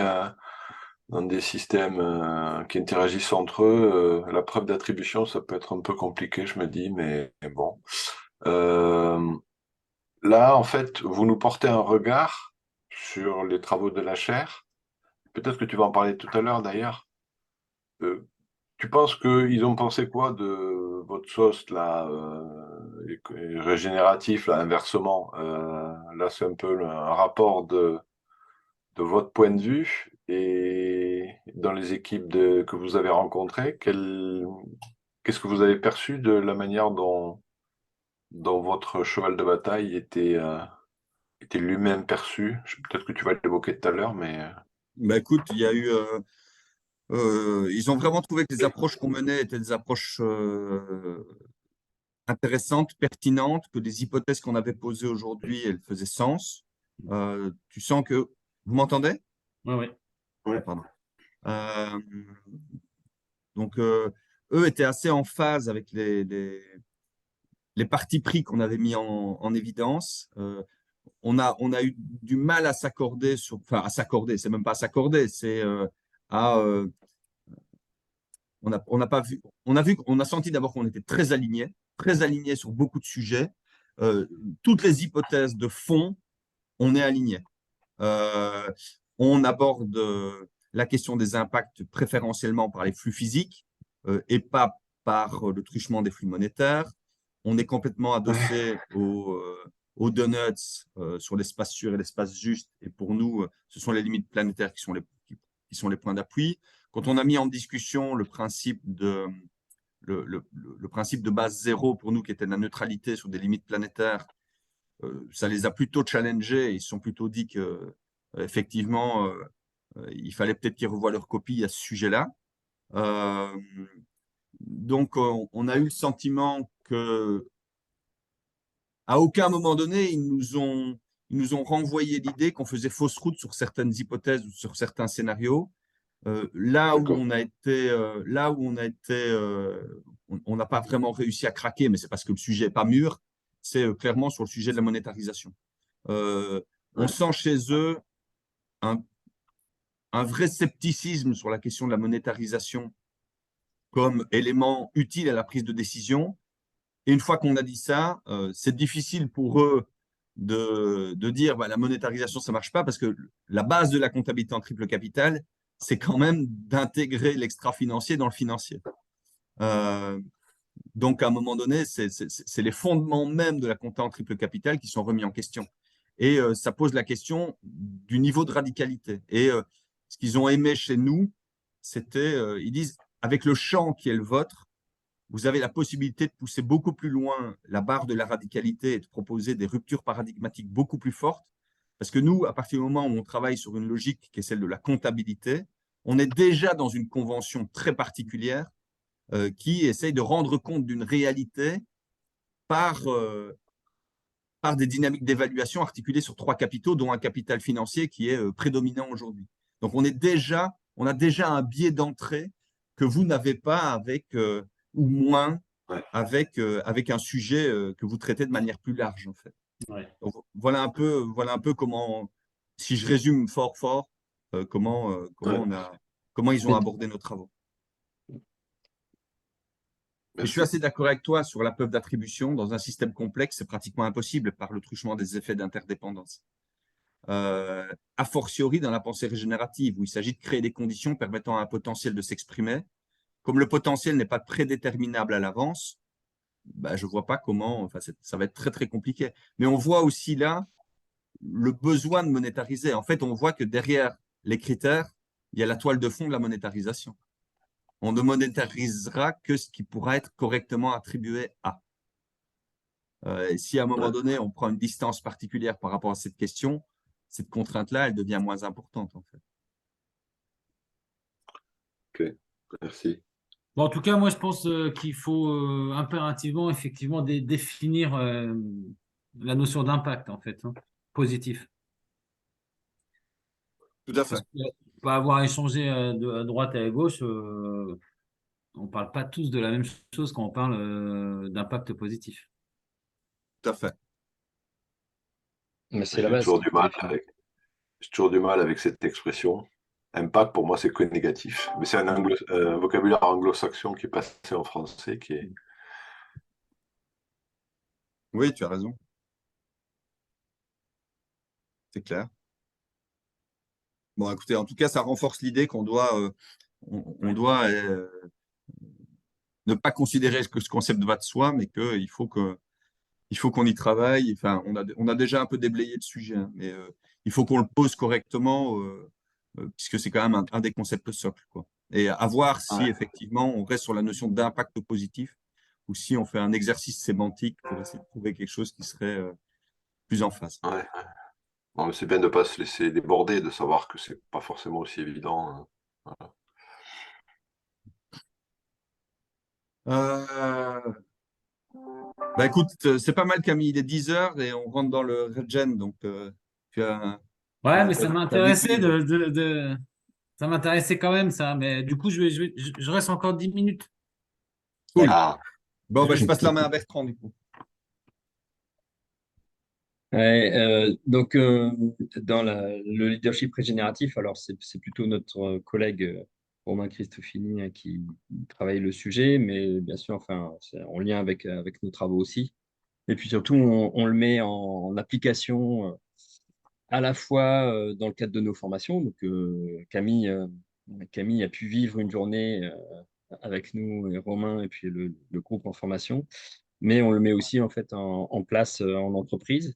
Dans des systèmes qui interagissent entre eux, la preuve d'attribution, ça peut être un peu compliqué, je me dis, mais bon. Là, en fait, vous nous portez un regard sur les travaux de la chaire. Peut-être que tu vas en parler tout à l'heure, d'ailleurs. Tu penses qu'ils ont pensé quoi de votre sauce, là, régénératif, là, inversement là, c'est un peu un rapport de votre point de vue et dans les équipes que vous avez rencontrées, qu'est-ce que vous avez perçu de la manière dont votre cheval de bataille était lui-même perçu? Peut-être que tu vas l'évoquer tout à l'heure, mais… Bah, écoute, il y a eu… ils ont vraiment trouvé que les approches qu'on menait étaient des approches intéressantes, pertinentes, que les hypothèses qu'on avait posées aujourd'hui, elles faisaient sens. Tu sens que… Vous m'entendez? Oui. Ouais. Pardon. Donc, eux étaient assez en phase avec les partis pris qu'on avait mis en évidence. On a eu du mal à s'accorder sur… Enfin, à s'accorder, c'est même pas à s'accorder, c'est on n'a pas vu… On a senti d'abord qu'on était très alignés sur beaucoup de sujets. Toutes les hypothèses de fond, on est alignés. On aborde la question des impacts préférentiellement par les flux physiques et pas par le truchement des flux monétaires. On est complètement adossé aux donuts sur l'espace sûr et l'espace juste. Et pour nous, ce sont les limites planétaires qui sont les points d'appui. Quand on a mis en discussion le principe de base zéro pour nous, qui était la neutralité sur des limites planétaires, ça les a plutôt challengés. Ils se sont plutôt dit que effectivement, il fallait peut-être qu'ils revoient leur copie à ce sujet-là. Donc, on a eu le sentiment que à aucun moment donné, ils nous ont renvoyé l'idée qu'on faisait fausse route sur certaines hypothèses ou sur certains scénarios Là où D'accord. on n'a pas vraiment réussi à craquer, mais c'est parce que le sujet n'est pas mûr, c'est clairement sur le sujet de la monétarisation. On Ouais. sent chez eux un vrai scepticisme sur la question de la monétarisation comme élément utile à la prise de décision. Et une fois qu'on a dit ça, c'est difficile pour eux de dire bah, la monétarisation, ça ne marche pas parce que la base de la comptabilité en triple capital, c'est quand même d'intégrer l'extra-financier dans le financier. Donc, à un moment donné, c'est les fondements même de la compta en triple capital qui sont remis en question. Et ça pose la question du niveau de radicalité. Et ce qu'ils ont aimé chez nous, c'était, ils disent, avec le champ qui est le vôtre, vous avez la possibilité de pousser beaucoup plus loin la barre de la radicalité et de proposer des ruptures paradigmatiques beaucoup plus fortes. Parce que nous, à partir du moment où on travaille sur une logique qui est celle de la comptabilité, on est déjà dans une convention très particulière qui essaye de rendre compte d'une réalité par des dynamiques d'évaluation articulées sur 3 capitaux, dont un capital financier qui est prédominant aujourd'hui. Donc on a déjà un biais d'entrée que vous n'avez pas avec, ou moins, Ouais. avec un sujet que vous traitez de manière plus large, en fait. Ouais. Donc, voilà un peu comment, si je résume fort, Ouais. comment ils ont Et- abordé nos travaux. Et je suis Merci. assez d'accord avec toi sur la preuve d'attribution. Dans un système complexe, c'est pratiquement impossible par le truchement des effets d'interdépendance. A fortiori dans la pensée régénérative, où il s'agit de créer des conditions permettant à un potentiel de s'exprimer. Comme le potentiel n'est pas prédéterminable à l'avance, bah, je ne vois pas comment, enfin, ça va être très, très compliqué. Mais on voit aussi là le besoin de monétariser. En fait, on voit que derrière les critères, il y a la toile de fond de la monétarisation. On ne monétarisera que ce qui pourra être correctement attribué à. Et si à un moment Ouais. donné, on prend une distance particulière par rapport à cette question, cette contrainte-là, elle devient moins importante, en fait. Ok. Merci. Bon, en tout cas, moi, je pense qu'il faut impérativement, effectivement, définir la notion d'impact, en fait, hein, positif. Tout à Parce fait. que pas avoir échangé à droite et à gauche, on ne parle pas tous de la même chose quand on parle d'impact positif. Tout à fait. Mais c'est la J'ai base toujours qu'il du faut mal définir. avec, j'ai toujours du mal avec cette expression. Impact, pour moi, c'est que négatif. Mais c'est un vocabulaire anglo-saxon qui est passé en français, qui est. Oui, tu as raison. C'est clair. Bon, écoutez, en tout cas, ça renforce l'idée qu'on doit, on Ouais. doit ne pas considérer que ce concept va de soi, mais il faut qu'on y travaille. Enfin, on a déjà un peu déblayé le sujet, hein, mais il faut qu'on le pose correctement, puisque c'est quand même un des concepts socles, quoi. Et à voir si Ouais, effectivement on reste sur la notion d'impact positif ou si on fait un exercice sémantique pour essayer de trouver quelque chose qui serait plus en phase. ouais. Non, mais c'est bien de ne pas se laisser déborder, de savoir que c'est pas forcément aussi évident, hein. Voilà. Euh, Bah écoute, c'est pas mal Camille, il est 10 heures et on rentre dans le regen, donc tu as, Ouais, mais ça t'as vite vu. m'intéressait ça m'intéressait quand même, ça. Mais du coup, je reste encore 10 minutes. Cool. Ah, Bon, bah, je passe la main à Bertrand du coup. Ouais, dans le leadership régénératif, alors c'est plutôt notre collègue Romain Cristofini hein, qui travaille le sujet, mais bien sûr, enfin, c'est en lien avec nos travaux aussi. Et puis surtout, on le met en application à la fois dans le cadre de nos formations. Donc, Camille a pu vivre une journée avec nous, et Romain, et puis le groupe en formation, mais on le met aussi en fait en place en entreprise.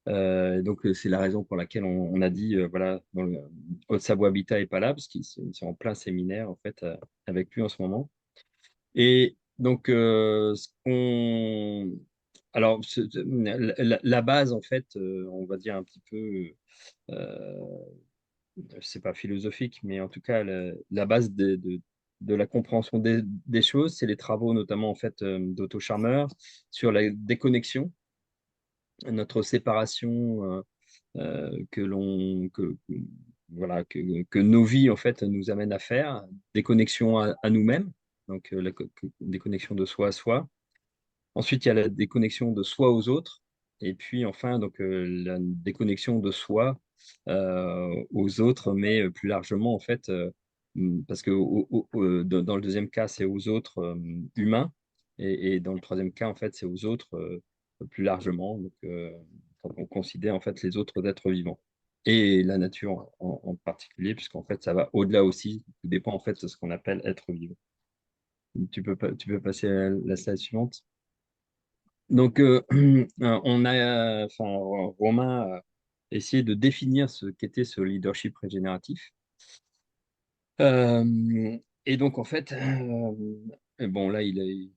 C'est la raison pour laquelle on a dit, voilà, dans le Haute-Savoie Habitat est pas là, parce qu'ils sont en plein séminaire, en fait, avec lui en ce moment. Et donc, alors, la base, en fait, on va dire un petit peu, euh, c'est pas philosophique, mais en tout cas, la base de la compréhension des choses, c'est les travaux, notamment, en fait, d'Otto Scharmer sur la déconnexion, notre séparation que voilà, que nos vies en fait nous amènent à faire, des connexions à nous-mêmes, donc des connexions de soi à soi. Ensuite, il y a la déconnexion de soi aux autres. Et puis enfin, donc, la déconnexion de soi aux autres, mais plus largement, en fait, parce que dans le deuxième cas, c'est aux autres humains. Et dans le troisième cas, en fait, c'est aux autres plus largement. Donc, quand on considère en fait les autres êtres vivants. Et la nature en particulier, puisqu'en fait, ça va au-delà aussi. Tout dépend en fait de ce qu'on appelle être vivant. Tu peux passer à la slide suivante. Donc, on a, enfin, Romain a essayé de définir ce qu'était ce leadership régénératif. Et donc, en fait, bon, là, il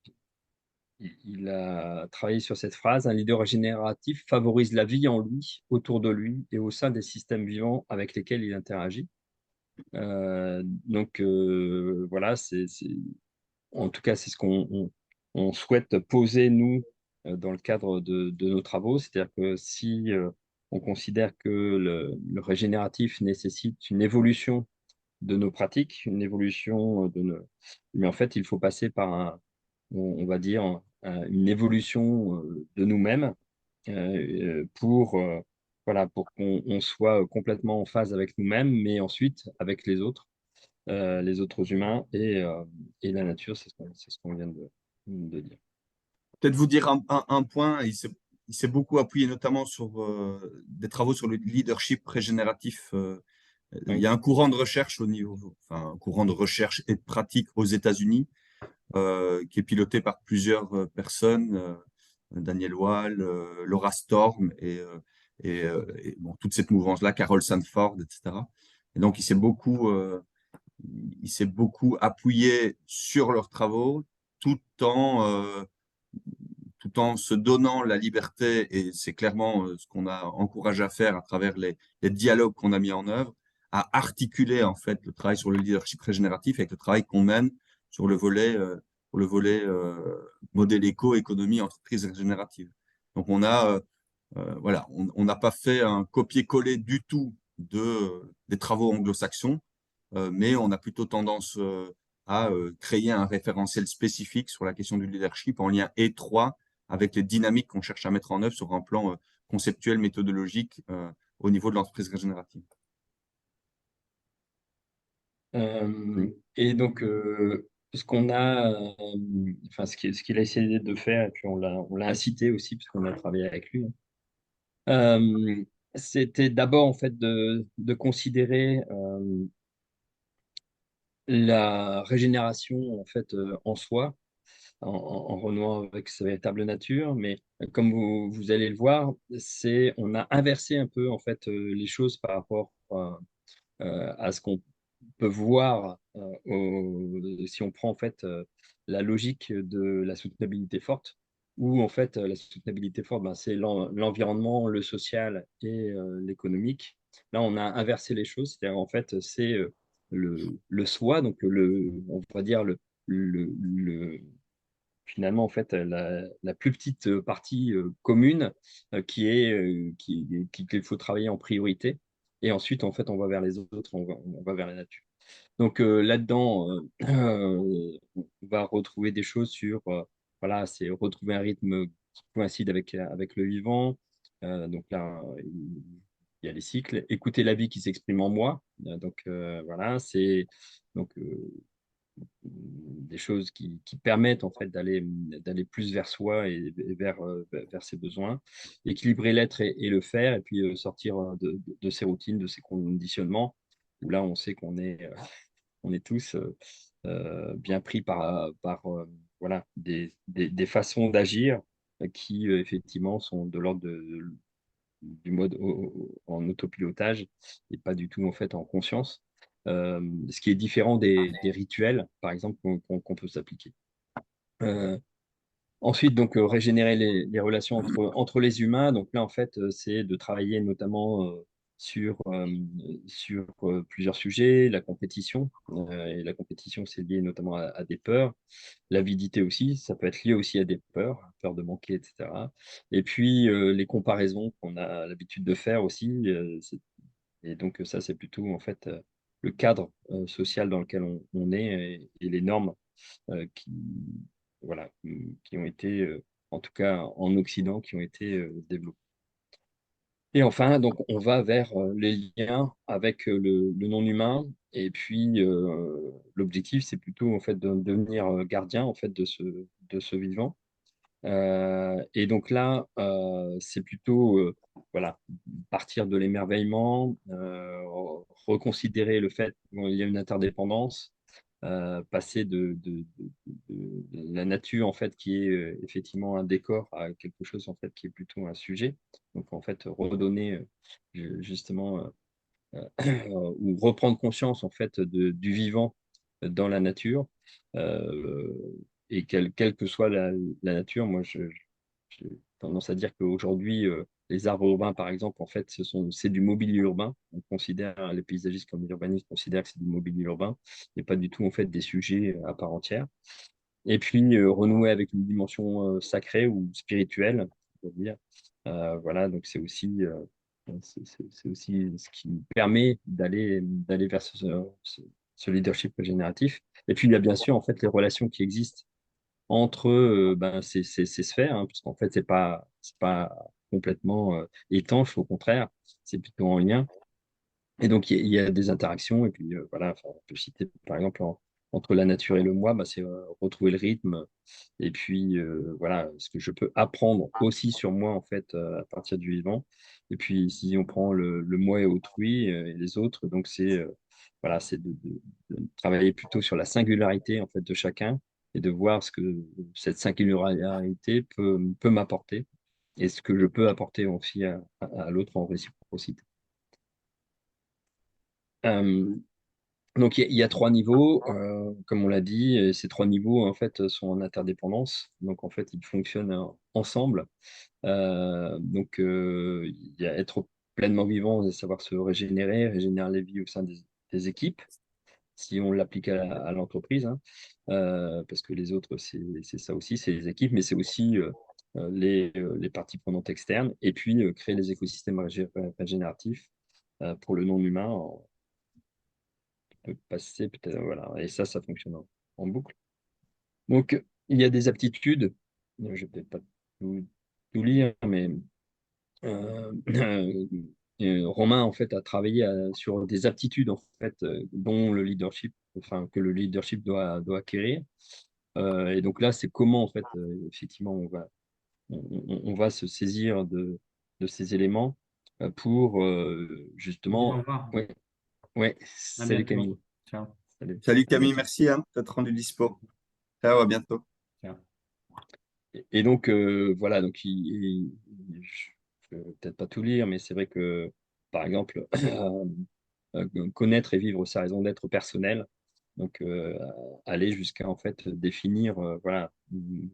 a travaillé sur cette phrase. Un leader régénératif favorise la vie en lui, autour de lui et au sein des systèmes vivants avec lesquels il interagit. Donc, voilà, en tout cas, c'est ce on souhaite poser, nous, dans le cadre de nos travaux. C'est-à-dire que si on considère que le régénératif nécessite une évolution de nos pratiques, une évolution de nos... Mais en fait, il faut passer par, on va dire, une évolution de nous-mêmes pour, voilà, pour qu'on soit complètement en phase avec nous-mêmes, mais ensuite avec les autres humains et la nature, c'est ce qu'on vient de dire. Peut-être vous dire un point, il s'est beaucoup appuyé notamment sur des travaux sur le leadership régénératif. Il y Oui. a un courant de recherche enfin, un courant de recherche et de pratique aux États-Unis qui est piloté par plusieurs personnes, Daniel Wall, Laura Storm et bon, toute cette mouvance-là, Carol Sanford, etc. Et donc, il s'est beaucoup appuyé sur leurs travaux tout tout en se donnant la liberté, et c'est clairement ce qu'on a encouragé à faire à travers les dialogues qu'on a mis en œuvre, à articuler en fait le travail sur le leadership régénératif avec le travail qu'on mène sur pour le volet modèle éco, économie, entreprise régénérative. Donc voilà, on n'a pas fait un copier-coller du tout des travaux anglo-saxons, mais on a plutôt tendance à créer un référentiel spécifique sur la question du leadership en lien étroit avec les dynamiques qu'on cherche à mettre en œuvre sur un plan conceptuel, méthodologique au niveau de l'entreprise régénérative. Et donc, ce qu'on a, enfin, ce qu'il a essayé de faire, et puis on l'a incité aussi, parce qu'on a travaillé avec lui, c'était d'abord en fait de considérer la régénération en fait en soi, en renouant avec sa véritable nature. Mais comme vous allez le voir, on a inversé un peu en fait les choses par rapport à ce qu'on peut voir si on prend en fait la logique de la soutenabilité forte, où en fait la soutenabilité forte, ben, c'est l'environnement, le social et l'économique. Là, on a inversé les choses, c'est-à-dire en fait c'est le soi, donc on va dire finalement en fait la plus petite partie commune qu'il faut travailler en priorité. Et ensuite, en fait, on va vers les autres, on va vers la nature. Donc là-dedans, on va retrouver des choses sur, voilà, c'est retrouver un rythme qui coïncide avec le vivant. Donc là, il y a les cycles. Écouter la vie qui s'exprime en moi. Donc voilà, c'est donc des choses qui permettent en fait d'aller plus vers soi et vers ses besoins, équilibrer l'être et le faire, et puis sortir de ses routines, de ses conditionnements, où là on sait on est tous bien pris par voilà, des façons d'agir qui effectivement sont de l'ordre du mode en autopilotage et pas du tout en fait en conscience. Ce qui est différent des rituels, par exemple, qu'on peut s'appliquer. Euh, Ensuite, donc, régénérer les relations entre les humains. Donc là, en fait, c'est de travailler notamment sur plusieurs sujets, la compétition. Et la compétition, c'est lié notamment à des peurs. L'avidité aussi, ça peut être lié aussi à des peurs, peur de manquer, etc. Et puis, les comparaisons qu'on a l'habitude de faire aussi, et donc ça, c'est plutôt en fait le cadre social dans lequel on est et les normes qui, voilà, qui ont été, en tout cas en Occident, qui ont été développées. Et enfin, donc, on va vers les liens avec le non-humain. Et puis, l'objectif, c'est plutôt en fait de devenir gardien en fait de ce vivant. Et donc là, c'est plutôt voilà, partir de l'émerveillement, reconsidérer le fait qu'il y a une interdépendance, passer de la nature en fait qui est effectivement un décor à quelque chose en fait qui est plutôt un sujet. Donc en fait redonner justement ou reprendre conscience en fait du vivant dans la nature euh, et quelle que soit la nature. Moi, j'ai tendance à dire qu'aujourd'hui, les arbres urbains, par exemple, en fait, c'est du mobilier urbain. On considère, les paysagistes comme les urbanistes considèrent que c'est du mobilier urbain et pas du tout en fait des sujets à part entière. Et puis renouer avec une dimension sacrée ou spirituelle, on va dire. Voilà, donc c'est aussi ce qui nous permet d'aller vers ce leadership régénératif. Et puis il y a bien sûr en fait les relations qui existent entre ben, ces sphères, hein, puisqu'en fait c'est pas complètement étanche, au contraire, c'est plutôt en lien. Et donc, il y a des interactions. Et puis, voilà, enfin, on peut citer, par exemple, entre la nature et le moi, bah, c'est retrouver le rythme. Et puis, voilà, ce que je peux apprendre aussi sur moi, en fait, à partir du vivant. Et puis, si on prend le moi et autrui et les autres, donc c'est voilà, c'est de travailler plutôt sur la singularité, en fait, de chacun et de voir ce que cette singularité peut m'apporter et ce que je peux apporter aussi à l'autre en réciprocité. Euh, Donc, il y a trois niveaux, comme on l'a dit, et ces trois niveaux, en fait, sont en interdépendance. Donc, en fait, ils fonctionnent ensemble. Il y a être pleinement vivant et savoir se régénérer, régénérer les vies au sein des équipes, si on l'applique à l'entreprise, hein. Parce que les autres, c'est ça aussi, c'est les équipes, mais c'est aussi les parties prenantes externes, et puis créer les écosystèmes régénératifs pour le non-humain peut passer peut-être, voilà. Et ça fonctionne en boucle. Donc, il y a des aptitudes. Je vais peut-être pas tout lire, mais euh, Romain, en fait, a travaillé sur des aptitudes, en fait, dont le leadership, enfin, que le leadership doit acquérir. Et donc là, c'est comment, en fait, effectivement, on va se saisir de ces éléments pour On dit au justement. revoir. Ouais, ouais, À salut bientôt. Camille. Ciao. Salut, Salut à Camille, bientôt. merci hein, d'être rendu dispo. Ciao, à bientôt. Ciao. Et donc, voilà, donc je vais peut-être pas tout lire, mais c'est vrai que, par exemple, connaître et vivre sa raison d'être personnelle, donc aller jusqu'à en fait définir voilà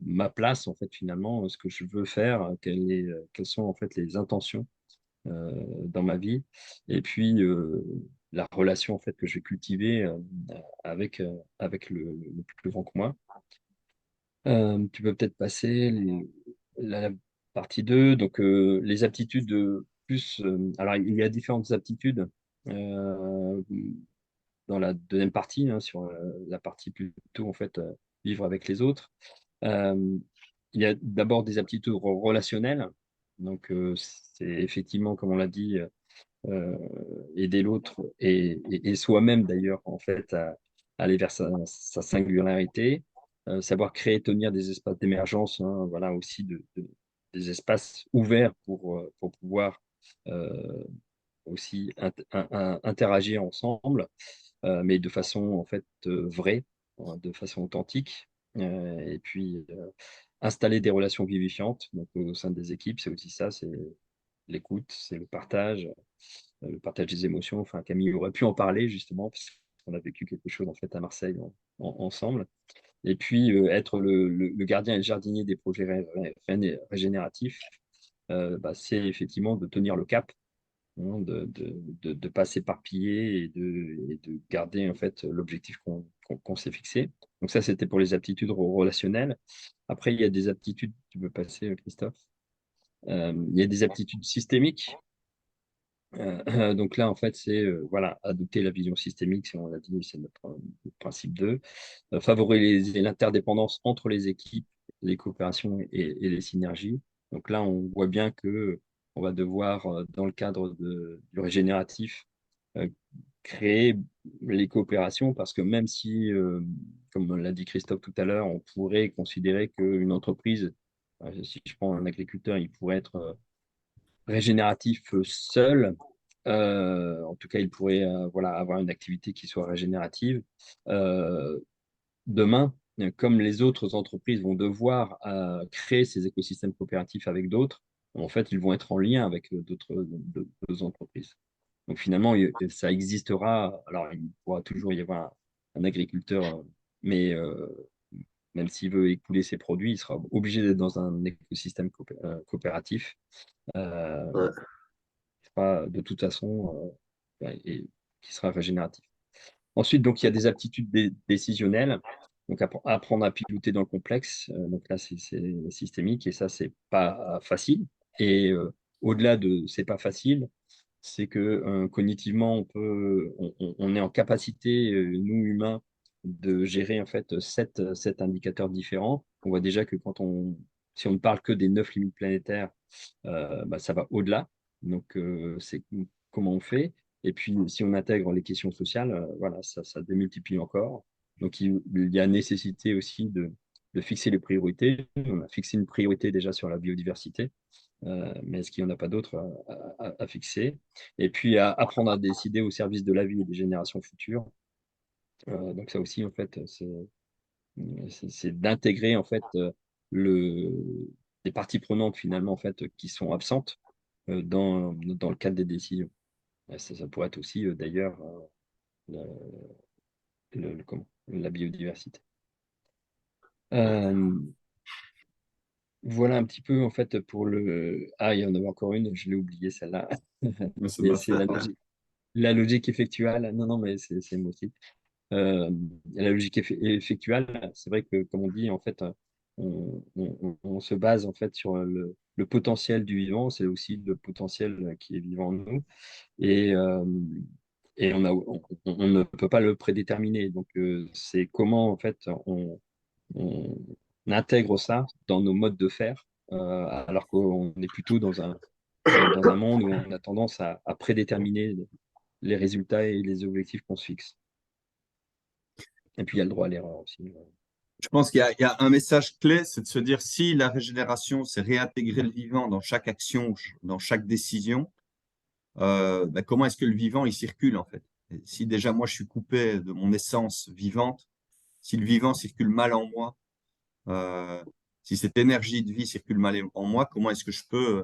ma place en fait finalement, ce que je veux faire, quelles sont en fait les intentions dans ma vie, et puis la relation en fait que je vais cultiver avec le plus grand que moi. Tu peux peut-être passer la partie 2 donc les aptitudes plus. Alors, il y a différentes aptitudes euh, dans la deuxième partie, hein, sur la partie plutôt, en fait, vivre avec les autres. Euh, il y a d'abord des aptitudes relationnelles. Donc, c'est effectivement, comme on l'a dit, euh, aider l'autre et soi-même d'ailleurs en fait à aller vers sa singularité, savoir créer et tenir des espaces d'émergence, hein, voilà aussi des espaces ouverts pour pouvoir aussi interagir ensemble, mais de façon en fait vraie, de façon authentique, et puis installer des relations vivifiantes donc, au sein des équipes, c'est aussi ça, c'est l'écoute, c'est le partage des émotions. Enfin, Camille aurait pu en parler justement, parce qu'on a vécu quelque chose en fait à Marseille ensemble. Et puis être le gardien et le jardinier des projets régénératifs, bah, c'est effectivement de tenir le cap, hein, de pas s'éparpiller et de garder en fait l'objectif qu'on s'est fixé. Donc ça, c'était pour les aptitudes relationnelles. Après, il y a des aptitudes, tu peux passer, Christophe. Il y a des aptitudes systémiques. Donc là, en fait, c'est voilà, adopter la vision systémique, on l'a dit, c'est notre principe 2. Favoriser l'interdépendance entre les équipes, les coopérations et les synergies. Donc là, on voit bien que on va devoir, dans le cadre du régénératif, euh, créer les coopérations parce que même si, comme l'a dit Christophe tout à l'heure, on pourrait considérer qu'une entreprise, si je prends un agriculteur, il pourrait être régénératif seul. En tout cas, il pourrait voilà, avoir une activité qui soit régénérative. Euh, Demain, comme les autres entreprises vont devoir créer ces écosystèmes coopératifs avec d'autres, en fait, ils vont être en lien avec d'autres entreprises. Donc finalement, ça existera. Alors, il pourra toujours y avoir un agriculteur, mais même s'il veut écouler ses produits, il sera obligé d'être dans un écosystème coopératif. Euh, Ouais. qui sera de toute façon et qui sera régénératif. Ensuite, donc, il y a des aptitudes décisionnelles. Donc, apprendre à piloter dans le complexe. Donc là, c'est systémique et ça, c'est pas facile. Et au-delà de c'est pas facile, c'est que cognitivement, on est en capacité, nous humains, de gérer en fait sept indicateurs différents. On voit déjà que si on ne parle que des 9 limites planétaires, bah, ça va au-delà. Donc, c'est comment on fait. Et puis, si on intègre les questions sociales, voilà, ça démultiplie encore. Donc, il y a nécessité aussi de fixer les priorités. On a fixé une priorité déjà sur la biodiversité, mais est-ce qu'il n'y en a pas d'autres à fixer? Et puis, à apprendre à décider au service de la vie et des générations futures. Donc, ça aussi, en fait, c'est d'intégrer, en fait, le, les parties prenantes, finalement, en fait, qui sont absentes dans le cadre des décisions. Ça pourrait être aussi, d'ailleurs, la biodiversité. Euh, voilà un petit peu, en fait, pour le... Ah, il y en avait encore une, je l'ai oublié, celle-là. Mais ça Mais doit c'est faire. la logique effectuelle. Non, non, mais c'est moi aussi. La logique effectuelle, c'est vrai que, comme on dit, en fait, on se base en fait sur le potentiel du vivant, c'est aussi le potentiel qui est vivant en nous, et, euh, et on ne peut pas le prédéterminer. Donc, c'est comment en fait on intègre ça dans nos modes de faire, alors qu'on est plutôt dans un monde où on a tendance à prédéterminer les résultats et les objectifs qu'on se fixe. Et puis, il y a le droit à l'erreur aussi. Je pense qu'il y a un message clé, c'est de se dire si la régénération, c'est réintégrer le vivant dans chaque action, dans chaque décision, ben, comment est-ce que le vivant il circule en fait? Et si déjà moi je suis coupé de mon essence vivante, si le vivant circule mal en moi, euh, si cette énergie de vie circule mal en moi, comment est-ce que je peux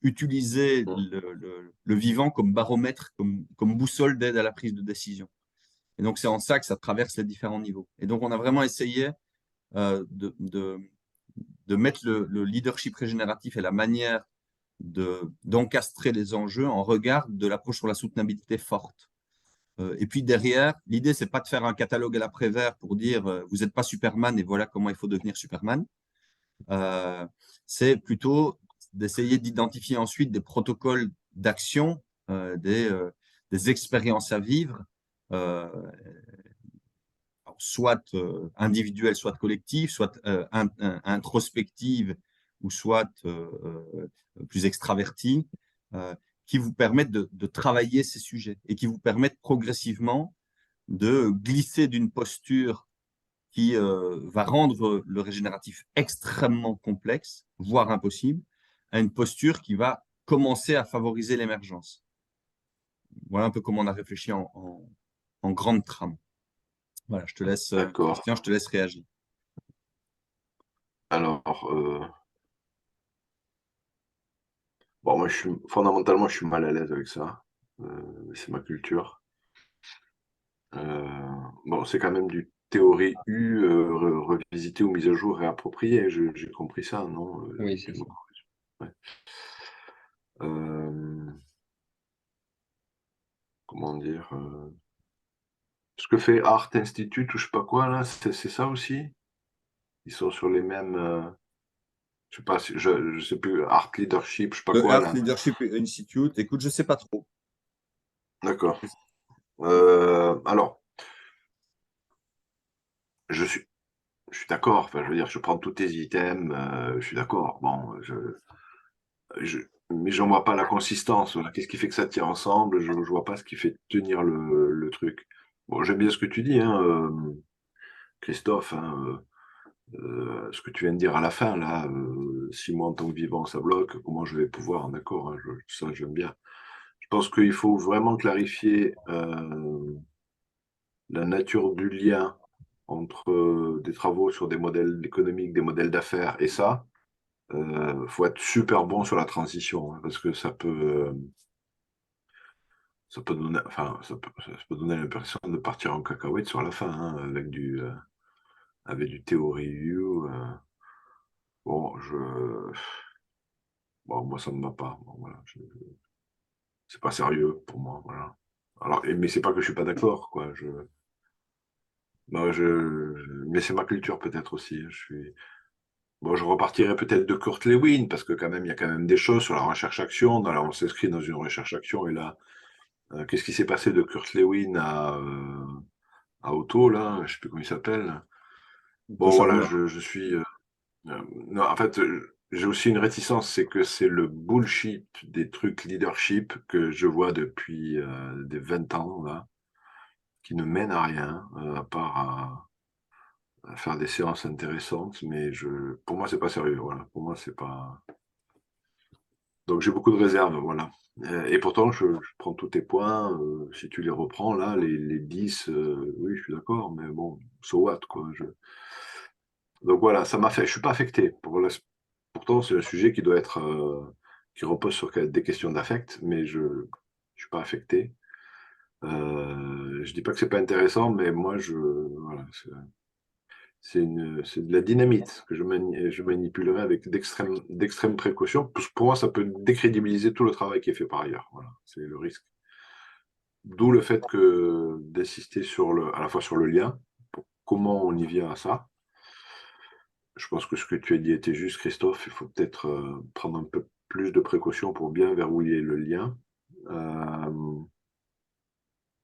utiliser le vivant comme baromètre, comme boussole d'aide à la prise de décision? Et donc c'est en ça que ça traverse les différents niveaux. Et donc on a vraiment essayé de mettre le leadership régénératif et la manière d'encastrer les enjeux en regard de l'approche sur la soutenabilité forte. Et puis derrière, l'idée, c'est pas de faire un catalogue à l'après-vert pour dire vous n'êtes pas Superman et voilà comment il faut devenir Superman. C'est plutôt d'essayer d'identifier ensuite des protocoles d'action, des expériences à vivre, euh, soit individuelle, soit collective, soit introspective ou soit plus extravertie, qui vous permettent de travailler ces sujets et qui vous permettent progressivement de glisser d'une posture qui va rendre le régénératif extrêmement complexe, voire impossible, à une posture qui va commencer à favoriser l'émergence. Voilà un peu comment on a réfléchi en grande trame. Voilà, je te laisse, D'accord. Christian, je te laisse réagir. Alors, bon, fondamentalement, je suis mal à l'aise avec ça. C'est ma culture. Bon, c'est quand même du théorie U, revisité ou mise à jour réappropriée. J'ai compris ça, non? Oui, c'est ça. Ouais. Euh, comment dire? Ce que fait Art Institute ou je sais pas quoi, là, c'est ça aussi? Ils sont sur les mêmes. Je sais pas si je sais plus, Art Leadership, je sais pas Le quoi Earth là. Leadership Institute, écoute, je sais pas trop. D'accord. Alors, je suis, je suis d'accord. Enfin, je veux dire, je prends tous tes items, je suis d'accord. Bon, mais j'en vois pas la consistance. Voilà. Qu'est-ce qui fait que ça tient ensemble? Je vois pas ce qui fait tenir le truc. Bon, j'aime bien ce que tu dis, hein, Christophe, hein, ce que tu viens de dire à la fin, là, si moi en tant que vivant ça bloque, comment je vais pouvoir, d'accord, hein, ça j'aime bien. Je pense qu'il faut vraiment clarifier la nature du lien entre des travaux sur des modèles économiques, des modèles d'affaires et ça. Faut être super bon sur la transition, hein, parce que ça peut donner, enfin, ça peut donner l'impression de partir en cacahuète sur la fin, hein, avec du theory view. Bon, bon, moi ça ne me va pas. Bon, voilà, c'est pas sérieux pour moi, voilà. Alors, mais c'est pas que je suis pas d'accord, quoi. Non, mais c'est ma culture peut-être aussi. Bon, je repartirai peut-être de Kurt Lewin parce que quand même, il y a quand même des choses sur la recherche-action. Là, on s'inscrit dans une recherche-action et là, qu'est-ce qui s'est passé de Kurt Lewin à Otto, là? Je sais plus comment il s'appelle. Bon, voilà, Chalmers. je suis. Non, en fait, j'ai aussi une réticence, c'est que c'est le bullshit des trucs leadership que je vois depuis des 20 ans, là, qui ne mènent à rien, à part à faire des séances intéressantes, mais pour moi, c'est pas sérieux, voilà. Pour moi, c'est pas. Donc, j'ai beaucoup de réserves, voilà. Et pourtant, je prends tous tes points, si tu les reprends, là, les 10, oui, je suis d'accord, mais bon, so what, quoi. Donc voilà, ça m'a fait. Je suis pas affecté. Pourtant, c'est un sujet qui doit être, qui repose sur des questions d'affect, mais je suis pas affecté. Je dis pas que c'est pas intéressant, mais moi, voilà, c'est de la dynamite que je manipulerai avec d'extrême précaution. Pour moi, ça peut décrédibiliser tout le travail qui est fait par ailleurs. Voilà, c'est le risque. D'où le fait que d'insister à la fois sur le lien, comment on y vient à ça. Je pense que ce que tu as dit était juste, Christophe. Il faut peut-être prendre un peu plus de précautions pour bien verrouiller le lien.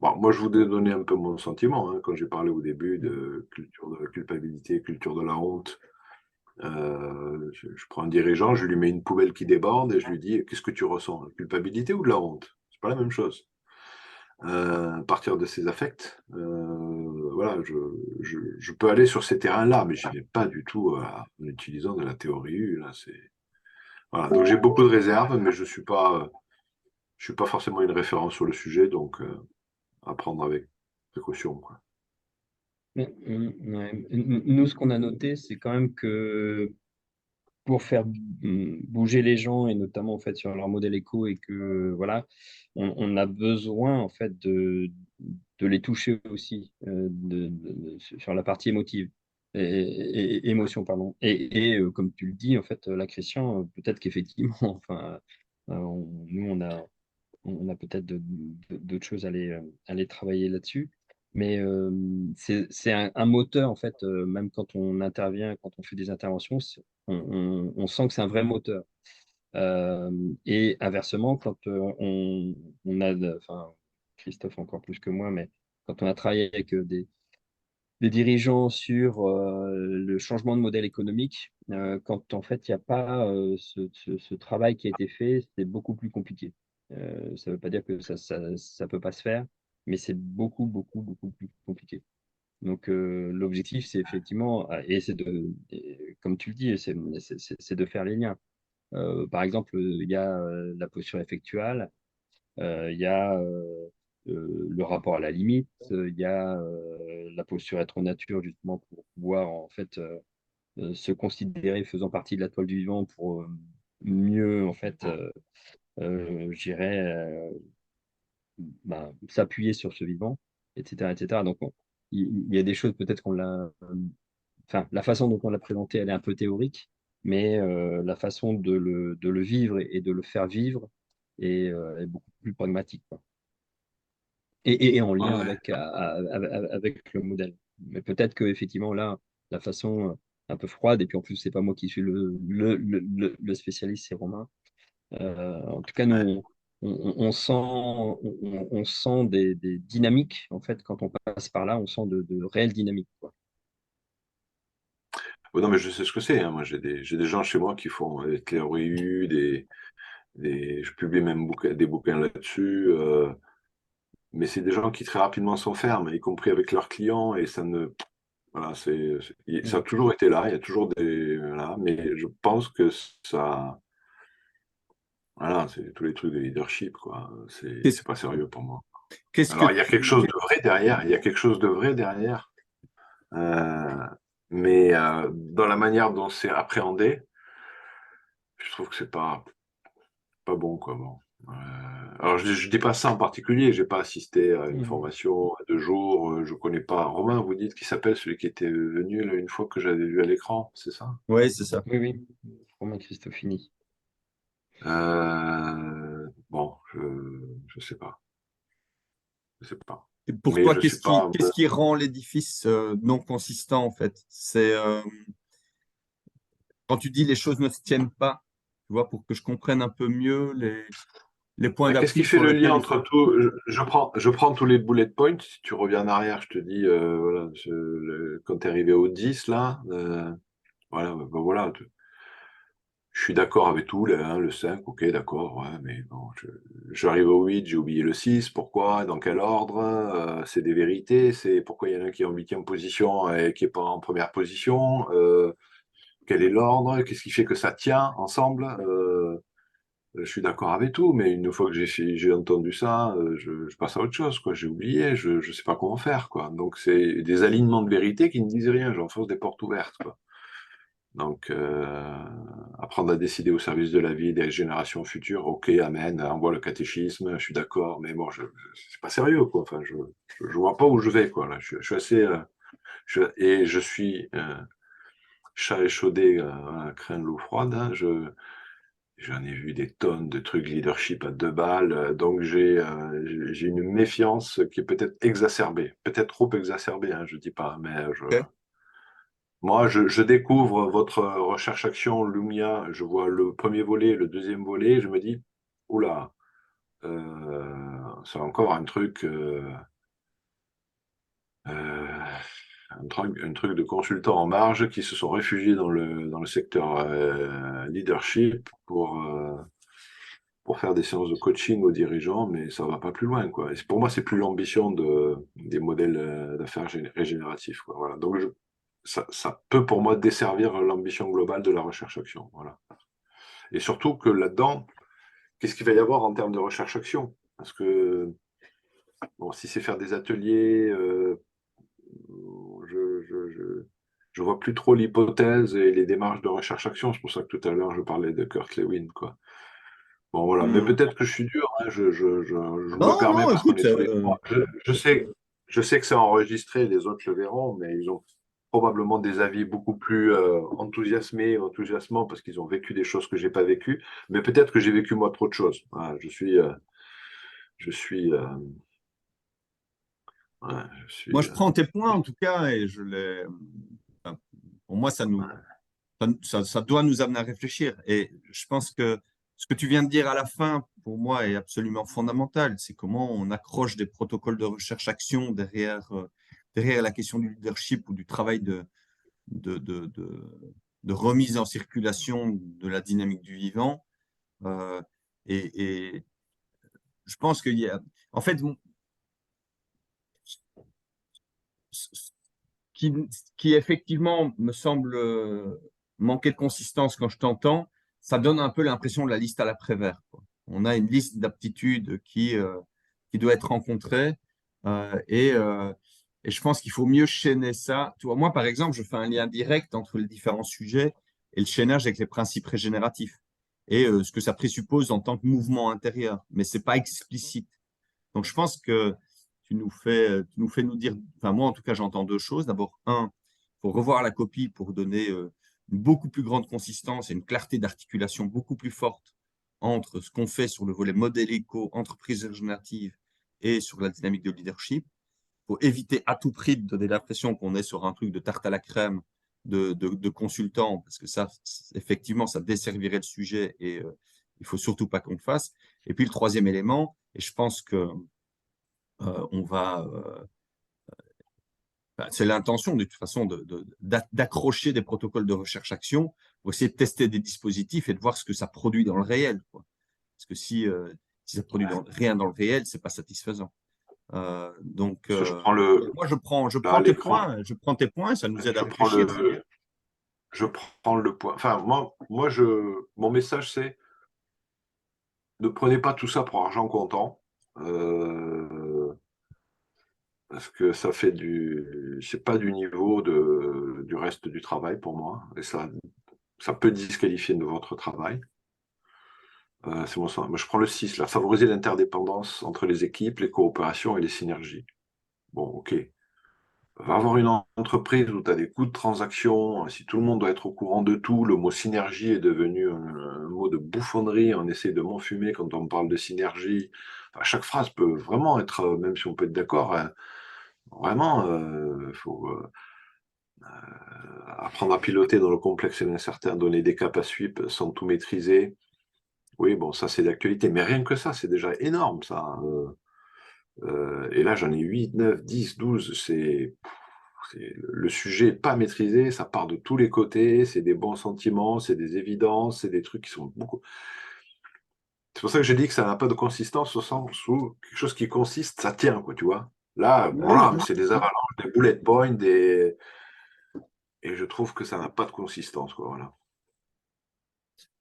Bon, moi, je voudrais donner un peu mon sentiment, hein, quand j'ai parlé au début de culture de la culpabilité, culture de la honte. Je prends un dirigeant, je lui mets une poubelle qui déborde et je lui dis, qu'est-ce que tu ressens, la culpabilité ou de la honte? C'est pas la même chose. À partir de ces affects, voilà, je peux aller sur ces terrains-là, mais je n'y vais pas du tout en utilisant de la théorie U. Là, voilà. Donc j'ai beaucoup de réserves, mais je suis pas forcément une référence sur le sujet, donc à prendre avec précaution, quoi. Ouais. Nous, ce qu'on a noté, c'est quand même que pour faire bouger les gens et notamment en fait sur leur modèle éco et que voilà, on a besoin en fait de les toucher aussi sur la partie émotive émotion pardon comme tu le dis en fait là Christian peut-être qu'effectivement enfin nous on a peut-être d'autres choses à aller travailler là-dessus. Mais c'est un moteur, en fait, même quand on intervient, quand on fait des interventions, on sent que c'est un vrai moteur. Euh, et inversement, quand on a, enfin, Christophe encore plus que moi, mais quand on a travaillé avec des dirigeants sur le changement de modèle économique, quand en fait il n'y a pas ce travail qui a été fait, c'est beaucoup plus compliqué. Ça ne veut pas dire que ça peut pas se faire, mais c'est beaucoup, beaucoup, beaucoup plus compliqué. Donc l'objectif, c'est effectivement, et comme tu le dis, c'est de faire les liens. Par exemple, il y a la posture effectuelle, il y a le rapport à la limite, il y a la posture être en nature, justement, pour pouvoir en fait se considérer faisant partie de la toile du vivant pour mieux, en fait, je dirais, s'appuyer sur ce vivant, etc. etc. Donc, il y a des choses, peut-être qu'on l'a. Enfin, la façon dont on l'a présenté, elle est un peu théorique, mais la façon de le vivre et de le faire vivre est beaucoup plus pragmatique, quoi. Et en Ouais, lien ouais. avec le modèle. Mais peut-être que effectivement là, la façon un peu froide. Et puis en plus, c'est pas moi qui suis le spécialiste, c'est Romain. En tout cas, nous, on sent, on sent des dynamiques, en fait, quand on passe par là, on sent de réelles dynamiques, quoi. Ouais, non, mais je sais ce que c'est, hein. Moi, j'ai des gens chez moi qui font des théories U, je publie même des bouquins là-dessus. Mais c'est des gens qui très rapidement s'enferment, y compris avec leurs clients, et ça ne. Voilà, ça a toujours été là, il y a toujours des. Voilà, mais je pense que ça. Voilà, c'est tous les trucs de leadership, quoi. Qu'est-ce C'est pas sérieux pour moi. qu'est-ce que Alors, il y a quelque chose de vrai derrière, il y a quelque chose de vrai derrière, mais dans la manière dont c'est appréhendé, je trouve que c'est pas bon, quoi. Bon. Alors, je dis pas ça en particulier, j'ai pas assisté à une formation à 2 jours, je connais pas. Romain, vous dites qu'il s'appelle celui qui était venu là, une fois que j'avais vu à l'écran, c'est ça? Oui, c'est ça. Oui, oui, Romain Cristofini. Bon, je sais pas. Je sais pas. Et pour Mais toi, je suis pas. qu'est-ce qui rend l'édifice non consistant, en fait? C'est quand tu dis les choses ne se tiennent pas, tu vois, pour que je comprenne un peu mieux les points Qu'est-ce qui d'appui fait sur le lien lesquels il entre faut. tout? Je prends tous les bullet points. Si tu reviens en arrière, je te dis, voilà, quand tu es arrivé au 10, là, voilà, ben voilà, je suis d'accord avec tout, le 1, le 5, ok, d'accord, ouais, mais bon, j'arrive au 8, j'ai oublié le 6, pourquoi, dans quel ordre, c'est des vérités, c'est pourquoi il y en a un qui est en 8e position et qui n'est pas en première position, quel est l'ordre, qu'est-ce qui fait que ça tient ensemble, je suis d'accord avec tout, mais une fois que j'ai entendu ça, je passe à autre chose, quoi. J'ai oublié, je sais pas comment faire, quoi. Donc c'est des alignements de vérité qui ne disent rien, j'enfonce des portes ouvertes, quoi. Donc apprendre à décider au service de la vie des générations futures, ok, amen, envoie le catéchisme, je suis d'accord, mais bon, c'est pas sérieux, quoi. Enfin, je vois pas où je vais, quoi. Là, je suis assez, et je suis chat échaudé à craindre l'eau froide, hein. J'en ai vu des tonnes de trucs leadership à 2 balles, donc j'ai une méfiance qui est peut-être exacerbée, peut-être trop exacerbée, hein, je dis pas, mais Ok. moi je découvre votre recherche-action Lumia, je vois le premier volet, le deuxième volet, je me dis, oula, c'est encore un truc de consultants en marge qui se sont réfugiés dans le secteur leadership pour faire des séances de coaching aux dirigeants, mais ça va pas plus loin, quoi. Et pour moi, c'est plus l'ambition des modèles d'affaires régénératifs, quoi. Voilà. Donc, ça peut pour moi desservir l'ambition globale de la recherche-action. Voilà. Et surtout que là-dedans, qu'est-ce qu'il va y avoir en termes de recherche-action? Parce que, bon, si c'est faire des ateliers, je vois plus trop l'hypothèse et les démarches de recherche-action. C'est pour ça que tout à l'heure, je parlais de Kurt Lewin, quoi. Bon, voilà. Mais Hmm. peut-être que je suis dur, hein. Je me Non, permets non, parce qu'on écoute, est tous les trois. Je sais que c'est enregistré, les autres le verront, mais ils ont probablement des avis beaucoup plus enthousiasmés, enthousiasmants, parce qu'ils ont vécu des choses que j'ai pas vécues. Mais peut-être que j'ai vécu moi trop de choses. Voilà, je suis, ouais, je moi, suis, je prends tes points en tout cas et je les. Enfin, pour moi, ça doit nous amener à réfléchir. Et je pense que ce que tu viens de dire à la fin, pour moi, est absolument fondamental. C'est comment on accroche des protocoles de recherche-action derrière la question du leadership ou du travail de, de, de, de remise en circulation de la dynamique du vivant. Euh, et je pense qu'il y a. En fait, ce qui, qui effectivement me semble manquer de consistance quand je t'entends, ça donne un peu l'impression de la liste à l'après-vert, quoi. On a une liste d'aptitudes qui doit être rencontrée euh, et, euh, et je pense qu'il faut mieux chaîner ça. Tu vois, moi, par exemple, je fais un lien direct entre les différents sujets et le chaînage avec les principes régénératifs et ce que ça présuppose en tant que mouvement intérieur, mais c'est pas explicite. Donc, je pense que tu nous fais nous dire, enfin, moi, en tout cas, j'entends deux choses. D'abord, un, il faut revoir la copie pour donner une beaucoup plus grande consistance et une clarté d'articulation beaucoup plus forte entre ce qu'on fait sur le volet modèle éco, entreprise régénérative et sur la dynamique de leadership. Il faut éviter à tout prix de donner l'impression qu'on est sur un truc de tarte à la crème de consultants, parce que ça, effectivement, ça desservirait le sujet et il faut surtout pas qu'on le fasse. Et puis le troisième élément, et je pense que on va, c'est l'intention de toute façon d'accrocher des protocoles de recherche-action pour essayer de tester des dispositifs et de voir ce que ça produit dans le réel, quoi. Parce que si ça produit rien dans le réel, c'est pas satisfaisant. Donc, Parce que moi, je là, je prends tes points, ça nous aide à je prends réfléchir. je prends le point. Enfin, mon message, c'est ne prenez pas tout ça pour argent comptant. Parce que ça fait c'est pas du niveau du reste du travail pour moi. Et ça peut disqualifier de votre travail. C'est mon sens. Moi, je prends le 6, là. Favoriser l'interdépendance entre les équipes, les coopérations et les synergies. Bon, ok. Va avoir une entreprise où tu as des coûts de transaction, si tout le monde doit être au courant de tout, le mot synergie est devenu un mot de bouffonnerie, on essaie de m'enfumer quand on parle de synergie. Enfin, chaque phrase peut vraiment être, même si on peut être d'accord, vraiment, il faut apprendre à piloter dans le complexe et l'incertain, donner des caps à suivre sans tout maîtriser. Oui, bon, ça c'est d'actualité, mais rien que ça, c'est déjà énorme, ça. Et là, j'en ai 8, 9, 10, 12, le sujet n'est pas maîtrisé, ça part de tous les côtés, c'est des bons sentiments, c'est des évidences, c'est des trucs qui sont beaucoup. C'est pour ça que j'ai dit que ça n'a pas de consistance au sens où quelque chose qui consiste, ça tient, quoi, tu vois. Là, voilà, c'est des avalanches, des bullet points, et je trouve que ça n'a pas de consistance, quoi, voilà.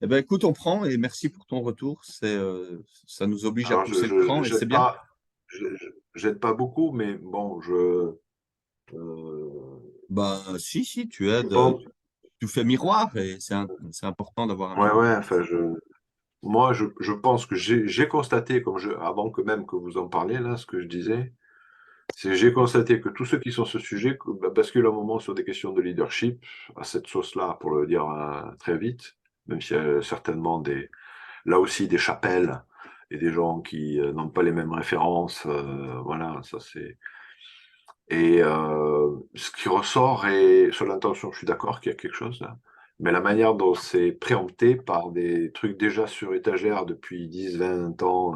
Eh ben, écoute, on prend et merci pour ton retour. Ça nous oblige à Alors, pousser le cran et c'est bien. j'aide pas beaucoup, mais bon, Ben, si, tu aides, pense, tu fais miroir et c'est important d'avoir un miroir. ouais, enfin, moi, je pense que j'ai constaté, avant que même que vous en parliez, là, ce que je disais, c'est que j'ai constaté que tous ceux qui sont sur ce sujet basculent un moment sur des questions de leadership, à cette sauce-là, pour le dire très vite, même s'il y a certainement là aussi des chapelles et des gens qui n'ont pas les mêmes références. Voilà, ça c'est. Et ce qui ressort, et sur l'intention, je suis d'accord qu'il y a quelque chose là, mais la manière dont c'est préempté par des trucs déjà sur étagère depuis 10, 20 ans,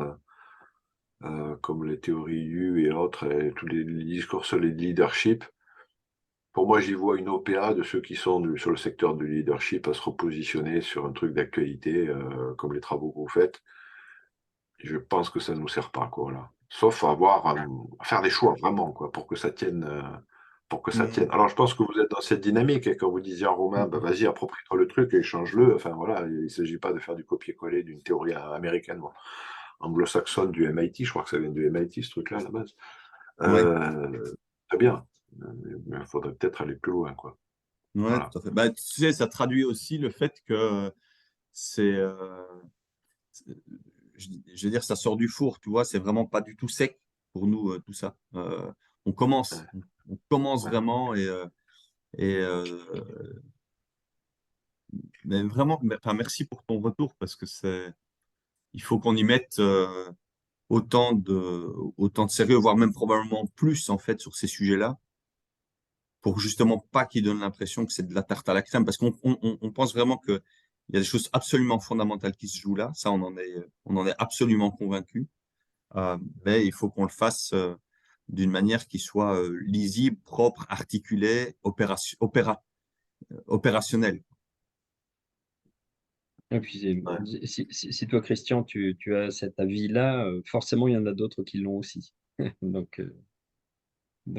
comme les théories U et autres, et tous les discours sur les leadership, pour moi, j'y vois une OPA de ceux qui sont sur le secteur du leadership à se repositionner sur un truc d'actualité, comme les travaux que vous faites. Je pense que ça ne nous sert pas, quoi, là. Sauf à faire des choix, vraiment, quoi, pour que ça tienne. Alors, je pense que vous êtes dans cette dynamique, et quand vous disiez à Romain, bah, vas-y, approprie-toi le truc et change-le. Enfin, voilà, il ne s'agit pas de faire du copier-coller d'une théorie américaine, bon, anglo-saxonne du MIT. Je crois que ça vient du MIT, ce truc-là, à la base. Ouais. Très bien. Mais il faudrait peut-être aller plus loin, quoi. Ouais, Voilà. tout à fait. Bah, tu sais, ça traduit aussi le fait que c'est, je veux dire, ça sort du four, tu vois, c'est vraiment pas du tout sec pour nous, tout ça. On commence, on commence Ouais. vraiment et mais vraiment, enfin, merci pour ton retour parce que il faut qu'on y mette autant de sérieux, voire même probablement plus en fait sur ces sujets-là, pour justement pas qu'ils donnent l'impression que c'est de la tarte à la crème, parce qu'on pense vraiment que il y a des choses absolument fondamentales qui se jouent là, ça on en est absolument convaincu, mais il faut qu'on le fasse d'une manière qui soit lisible, propre, articulée, opérationnelle. Et puis, Ouais. si toi, Christian, tu as cet avis-là, forcément, il y en a d'autres qui l'ont aussi. Donc,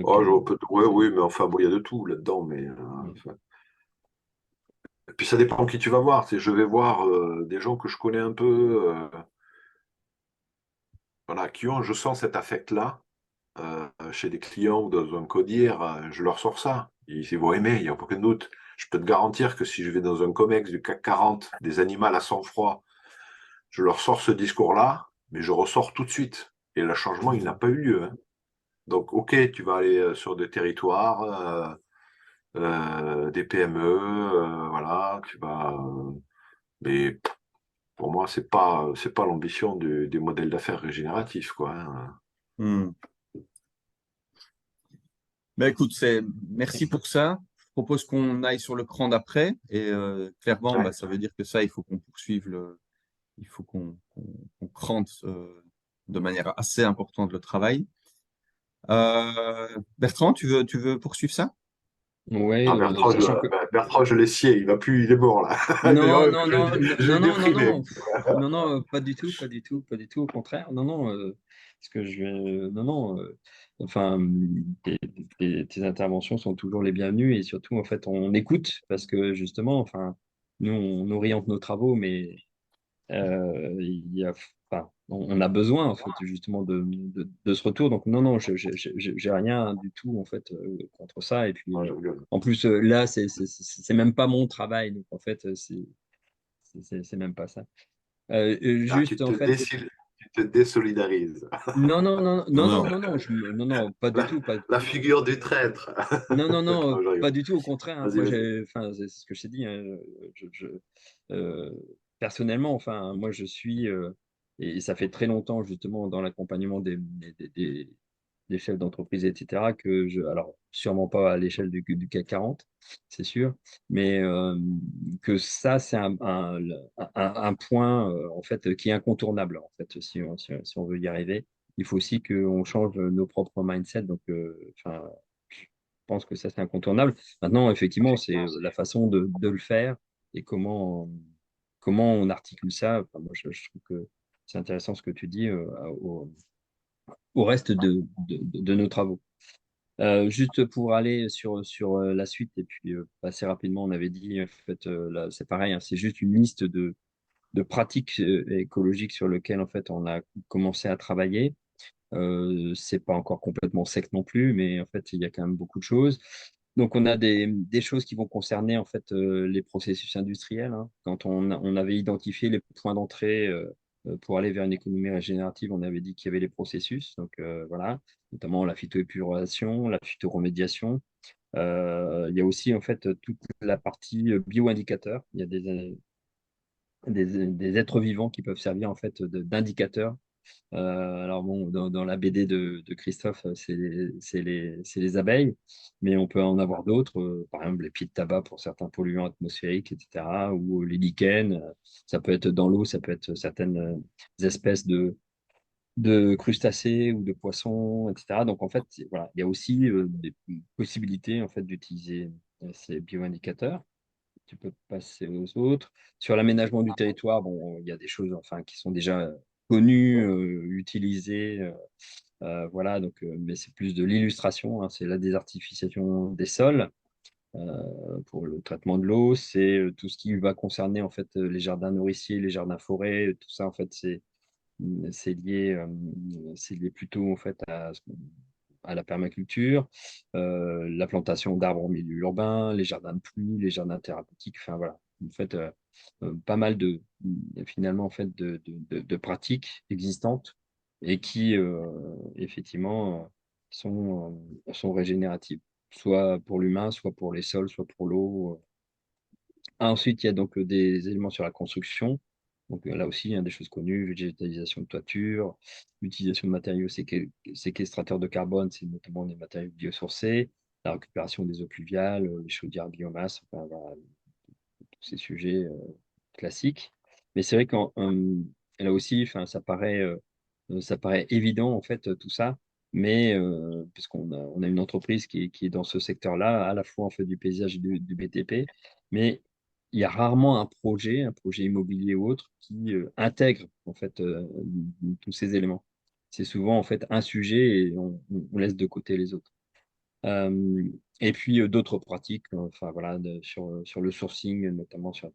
Oh, ouais, oui, mais enfin, bon, il y a de tout là-dedans, mais. ouais. Enfin. Et puis ça dépend qui tu vas voir. Je vais voir des gens que je connais un peu, voilà, je sens cet affect-là chez des clients ou dans un codir, je leur sors ça. Ils vont aimer, il n'y a aucun doute. Je peux te garantir que si je vais dans un COMEX du CAC 40, des animaux à sang-froid, je leur sors ce discours-là, mais je ressors tout de suite. Et le changement, il n'a pas eu lieu, hein. Donc, ok, tu vas aller sur des territoires, des PME, voilà, mais pour moi, c'est pas l'ambition des modèles d'affaires régénératifs, quoi, hein. Hmm. Ben écoute, merci pour ça. Je propose qu'on aille sur le cran d'après. Et clairement, Ouais. bah, ça veut dire que ça, il faut qu'on poursuive il faut qu'on crante de manière assez importante le travail. Bertrand, tu veux poursuivre ça? Oui, Ah, Bertrand, sachant que Bertrand, je l'ai scié, il va plus, il est mort là. non, Oh, non, non, non, je non, l'ai non, non, déprimé. non, non, non, pas du tout, pas du tout, pas du tout, au contraire, non, non, parce que non, non, enfin, tes interventions sont toujours les bienvenues et surtout, en fait, on écoute parce que justement, enfin, nous, on oriente nos travaux, mais il y a, enfin, on a besoin, en fait, justement, de ce retour. Donc, non, non, j'ai rien du tout, en fait, contre ça. Et puis, Ah, je rigole. en plus, là, c'est même pas mon travail. Donc, en fait, c'est même pas ça. Ah, Juste, en fait, tu te désolidarises. non, non, non, Non, non, non, non. non, non, non, non, pas du La, tout, pas, la figure du traître. non, non, non, Non, je pas rigole. du tout, au contraire, hein. Vas-y, Moi, vas-y. enfin, c'est ce que je t'ai dit, hein, euh, personnellement, enfin, moi, je suis, et ça fait très longtemps, justement, dans l'accompagnement des chefs d'entreprise, etc., alors, sûrement pas à l'échelle du CAC 40, c'est sûr, mais que ça, c'est un point, en fait, qui est incontournable, en fait, si on veut y arriver. Il faut aussi qu'on change nos propres mindsets, donc, enfin, je pense que ça, c'est incontournable. Maintenant, effectivement, c'est la façon de le faire et comment on articule ça. Enfin, moi, je trouve que c'est intéressant ce que tu dis au reste de nos travaux. Juste pour aller sur la suite et puis passer rapidement, on avait dit, en fait, là, c'est pareil, hein, c'est juste une liste de pratiques écologiques sur lesquelles en fait, on a commencé à travailler. C'est pas encore complètement sec non plus, mais en fait, il y a quand même beaucoup de choses. Donc, on a des choses qui vont concerner en fait les processus industriels, hein. Quand on avait identifié les points d'entrée pour aller vers une économie régénérative, on avait dit qu'il y avait les processus. Donc, voilà, notamment la phytoépuration, la phytoremédiation. Il y a aussi en fait toute la partie bioindicateurs. Il y a des êtres vivants qui peuvent servir en fait d'indicateurs. Alors bon, dans la BD de Christophe, c'est les abeilles, mais on peut en avoir d'autres, par exemple les pieds de tabac pour certains polluants atmosphériques, etc., ou les lichens, ça peut être dans l'eau, ça peut être certaines espèces de crustacés ou de poissons, etc. Donc en fait, voilà, il y a aussi des possibilités en fait d'utiliser ces bioindicateurs. Tu peux passer aux autres. Sur l'aménagement du territoire, bon, il y a des choses enfin, qui sont déjà connues, utilisées. Voilà, donc, mais c'est plus de l'illustration, hein, c'est la désertification des sols pour le traitement de l'eau. C'est tout ce qui va concerner en fait, les jardins nourriciers, les jardins forêts. Tout ça, en fait, c'est lié, c'est lié plutôt en fait, à la permaculture, la plantation d'arbres en milieu urbain, les jardins de pluie, les jardins thérapeutiques, enfin voilà, en fait, pas mal finalement, en fait, de pratiques existantes et qui, effectivement, sont régénératives, soit pour l'humain, soit pour les sols, soit pour l'eau. Ensuite, il y a donc des éléments sur la construction. Donc là aussi, il y a des choses connues, végétalisation de toiture, l'utilisation de matériaux séquestrateurs de carbone, c'est notamment des matériaux biosourcés, la récupération des eaux pluviales, les chaudières à biomasse, enfin, voilà, tous ces sujets classiques. Mais c'est vrai que là aussi, enfin, ça paraît évident en fait tout ça, mais puisqu'on a une entreprise qui est dans ce secteur-là, à la fois en fait du paysage et du BTP, mais il y a rarement un projet immobilier ou autre, qui intègre en fait tous ces éléments. C'est souvent en fait un sujet et on laisse de côté les autres. Et puis d'autres pratiques, enfin voilà, sur le sourcing, notamment sur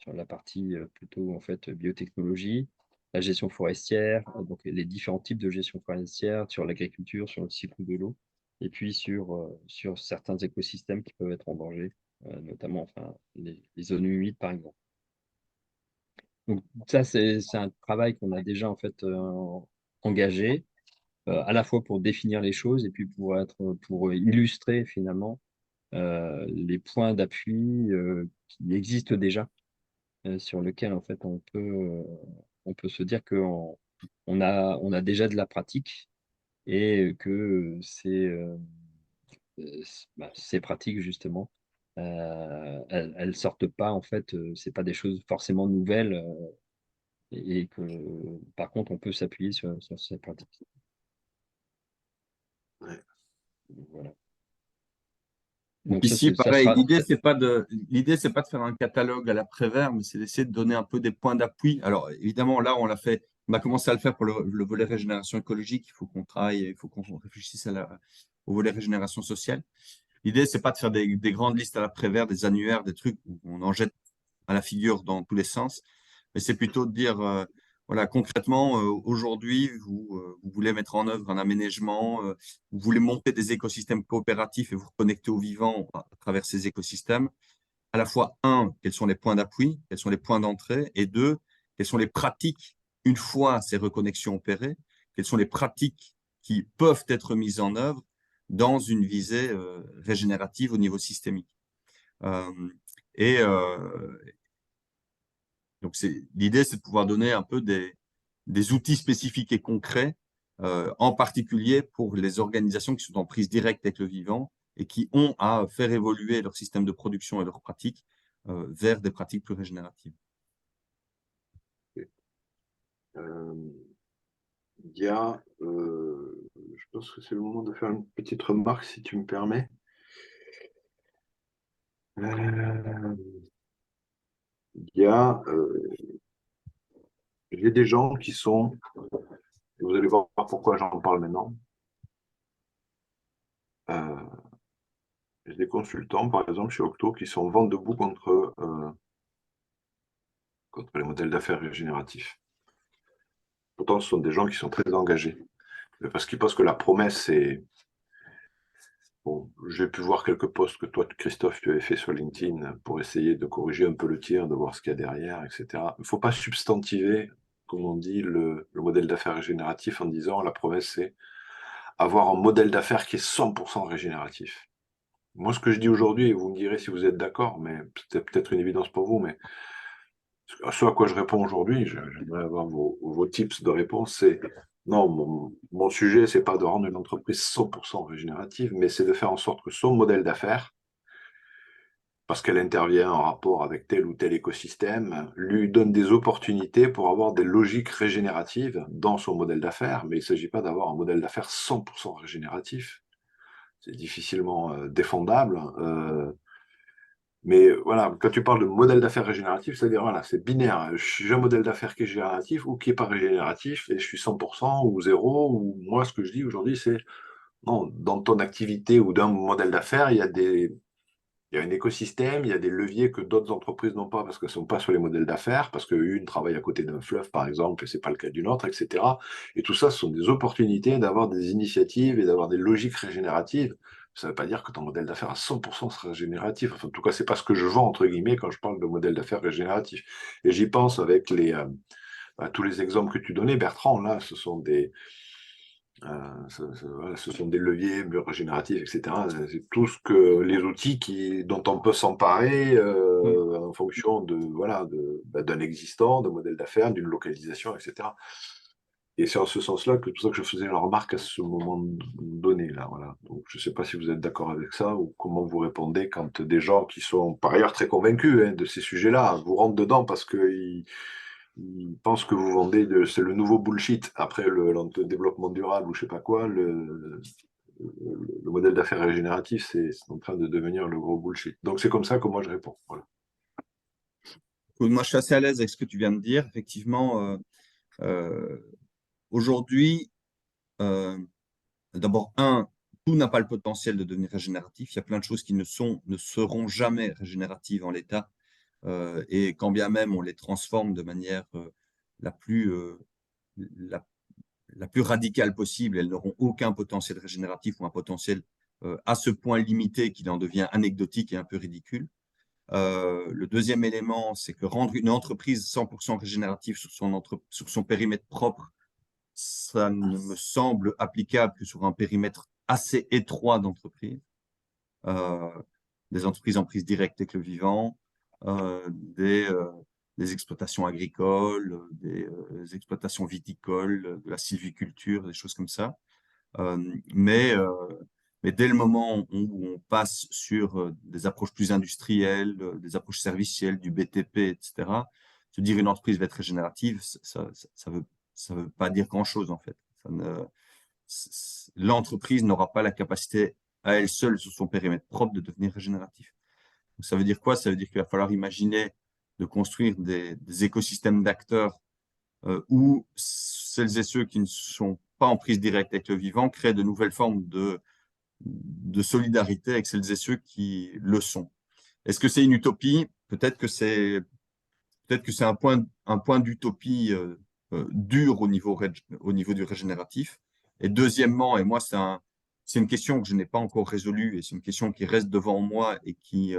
la partie plutôt en fait biotechnologie, la gestion forestière, donc les différents types de gestion forestière, sur l'agriculture, sur le cycle de l'eau, et puis sur certains écosystèmes qui peuvent être en danger, notamment enfin, les zones humides par exemple. Donc ça, c'est un travail qu'on a déjà en fait engagé, à la fois pour définir les choses et puis pour illustrer finalement les points d'appui qui existent déjà sur lequel en fait on peut se dire qu'on on a déjà de la pratique et que ces pratiques, justement, elles sortent pas, en fait, c'est pas des choses forcément nouvelles, et que, par contre, on peut s'appuyer sur ces pratiques. Ouais. Voilà. Donc ça, Ici, ça pareil, sera. l'idée, c'est pas de faire un catalogue à la Prévert, mais c'est d'essayer de donner un peu des points d'appui. Alors, évidemment, là, on a commencé à le faire pour le volet régénération écologique. Il faut qu'on travaille, il faut qu'on réfléchisse au volet régénération sociale. L'idée, c'est pas de faire des grandes listes à la Prévert, des annuaires, des trucs où on en jette à la figure dans tous les sens, mais c'est plutôt de dire, voilà, concrètement, aujourd'hui, vous voulez mettre en œuvre un aménagement, vous voulez monter des écosystèmes coopératifs et vous reconnecter au vivant à travers ces écosystèmes. À la fois, un, quels sont les points d'appui, quels sont les points d'entrée, et deux, quelles sont les pratiques, une fois ces reconnexions opérées, quelles sont les pratiques qui peuvent être mises en œuvre dans une visée régénérative au niveau systémique. Euh, et, donc, l'idée, c'est de pouvoir donner un peu des outils spécifiques et concrets, en particulier pour les organisations qui sont en prise directe avec le vivant et qui ont à faire évoluer leur système de production et leurs pratiques vers des pratiques plus régénératives. Il y a, je pense que c'est le moment de faire une petite remarque, si tu me permets. Il y a, j'ai des gens qui sont, et vous allez voir pourquoi j'en parle maintenant. J'ai des consultants, par exemple, chez Octo, qui sont vent debout contre les modèles d'affaires régénératifs. Pourtant, ce sont des gens qui sont très engagés. Mais parce qu'ils pensent que la promesse, c'est... Bon, j'ai pu voir quelques posts que toi, Christophe, tu avais fait sur LinkedIn pour essayer de corriger un peu le tir, de voir ce qu'il y a derrière, etc. Il ne faut pas substantiver, comme on dit, le modèle d'affaires régénératif en disant la promesse, c'est avoir un modèle d'affaires qui est 100% régénératif. Moi, ce que je dis aujourd'hui, et vous me direz si vous êtes d'accord, mais c'est peut-être une évidence pour vous, mais ce à quoi je réponds aujourd'hui, j'aimerais avoir vos tips de réponse, c'est non, mon sujet, c'est pas de rendre une entreprise 100% régénérative, mais c'est de faire en sorte que son modèle d'affaires, parce qu'elle intervient en rapport avec tel ou tel écosystème, lui donne des opportunités pour avoir des logiques régénératives dans son modèle d'affaires, mais il ne s'agit pas d'avoir un modèle d'affaires 100% régénératif. C'est difficilement défendable. Mais voilà, quand tu parles de modèle d'affaires régénératif, c'est-à-dire, voilà, c'est binaire. J'ai un modèle d'affaires qui est génératif ou qui n'est pas régénératif, et je suis 100% ou 0, ou moi, ce que je dis aujourd'hui, c'est, non, dans ton activité ou d'un modèle d'affaires, il y a un écosystème, il y a des leviers que d'autres entreprises n'ont pas parce qu'elles ne sont pas sur les modèles d'affaires, parce qu'une travaille à côté d'un fleuve, par exemple, et ce n'est pas le cas d'une autre, etc. Et tout ça, ce sont des opportunités d'avoir des initiatives et d'avoir des logiques régénératives. Ça ne veut pas dire que ton modèle d'affaires à 100% sera régénératif. Enfin, en tout cas, ce n'est pas ce que je vends, entre guillemets, quand je parle de modèle d'affaires régénératif. Et j'y pense avec tous les exemples que tu donnais, Bertrand. Là, ce sont des ce sont des leviers régénératifs, etc. C'est tout ce que les outils dont on peut s'emparer en fonction d'un existant, d'un modèle d'affaires, d'une localisation, etc. Et c'est en ce sens-là que tout ça que je faisais la remarque à ce moment donné là. Voilà. Donc je ne sais pas si vous êtes d'accord avec ça ou comment vous répondez quand des gens qui sont par ailleurs très convaincus de ces sujets-là vous rentrent dedans parce qu'ils pensent que vous vendez, c'est le nouveau bullshit après le développement durable ou je sais pas quoi, le modèle d'affaires régénératif, c'est en train de devenir le gros bullshit. Donc c'est comme ça que moi je réponds. Voilà. Moi, je suis assez à l'aise avec ce que tu viens de dire. Effectivement, aujourd'hui, d'abord, tout n'a pas le potentiel de devenir régénératif. Il y a plein de choses qui ne seront jamais régénératives en l'état. Et quand bien même on les transforme de manière la plus, la, la plus radicale possible, elles n'auront aucun potentiel régénératif ou un potentiel à ce point limité qu'il en devient anecdotique et un peu ridicule. Le deuxième élément, c'est que rendre une entreprise 100% régénérative sur son périmètre propre, ça ne me semble applicable que sur un périmètre assez étroit d'entreprise. Des entreprises en prise directe avec le vivant, des exploitations agricoles, des exploitations viticoles, de la sylviculture, des choses comme ça. Mais Mais dès le moment où on passe sur des approches plus industrielles, des approches servicielles, du BTP, etc., se dire une entreprise va être régénérative, ça veut pas dire grand-chose en fait. L'entreprise n'aura pas la capacité à elle seule, sur son périmètre propre, de devenir régénératif. Donc, ça veut dire quoi? Ça veut dire qu'il va falloir imaginer de construire des écosystèmes d'acteurs où celles et ceux qui ne sont pas en prise directe avec le vivant créent de nouvelles formes de solidarité avec celles et ceux qui le sont. Est-ce que c'est une utopie? Peut-être que c'est un point d'utopie dur au niveau du régénératif. Et deuxièmement, et moi, c'est une question que je n'ai pas encore résolue et c'est une question qui reste devant moi et qui,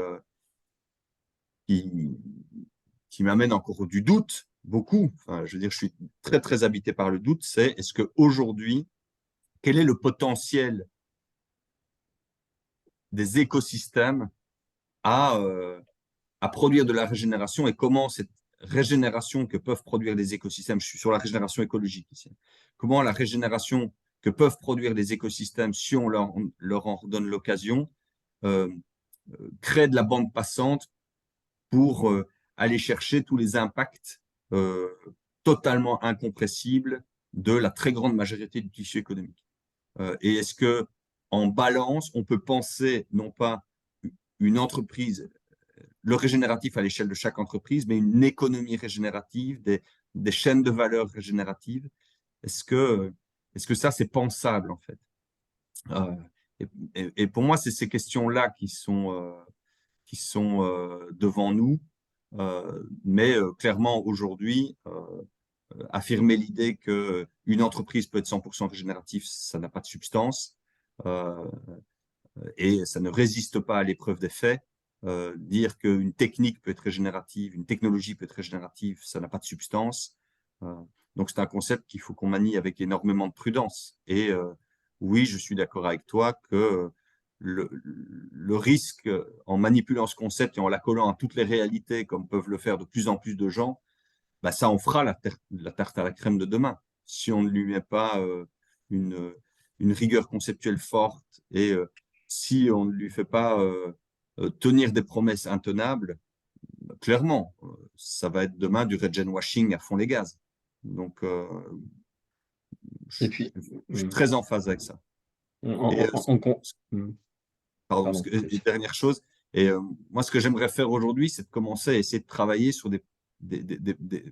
qui m'amène encore du doute, beaucoup. Enfin, je veux dire, je suis très, très habité par le doute. C'est est-ce qu'aujourd'hui, quel est le potentiel des écosystèmes à, à produire de la régénération et comment cette régénération que peuvent produire les écosystèmes, je suis sur la régénération écologique ici, comment la régénération que peuvent produire les écosystèmes, si on leur en donne l'occasion, euh, crée de la bande passante pour aller chercher tous les impacts euh, totalement incompressibles de la très grande majorité du tissu économique. Et est-ce que en balance, on peut penser non pas une entreprise, le régénératif à l'échelle de chaque entreprise, mais une économie régénérative, des chaînes de valeur régénératives. Est-ce que ça, c'est pensable, en fait? Euh, et pour moi, c'est ces questions-là qui sont devant nous. Mais clairement, aujourd'hui, affirmer l'idée qu'une entreprise peut être 100% régénérative, ça n'a pas de substance. Euh, et ça ne résiste pas à l'épreuve des faits. Dire qu'une technique peut être régénérative, une technologie peut être régénérative, ça n'a pas de substance. Euh, donc c'est un concept qu'il faut qu'on manie avec énormément de prudence. Et oui, je suis d'accord avec toi que le risque en manipulant ce concept et en l'accolant à toutes les réalités, comme peuvent le faire de plus en plus de gens, bah, ça en fera la tarte à la crème de demain. Si on ne lui met pas une, une rigueur conceptuelle forte et si on ne lui fait pas tenir des promesses intenables, clairement, ça va être demain du regen washing à fond les gaz. Donc, Et puis, je suis très en phase avec ça. on, Et, pardon, pardon. dernière chose, et moi, ce que j'aimerais faire aujourd'hui, c'est de commencer à essayer de travailler sur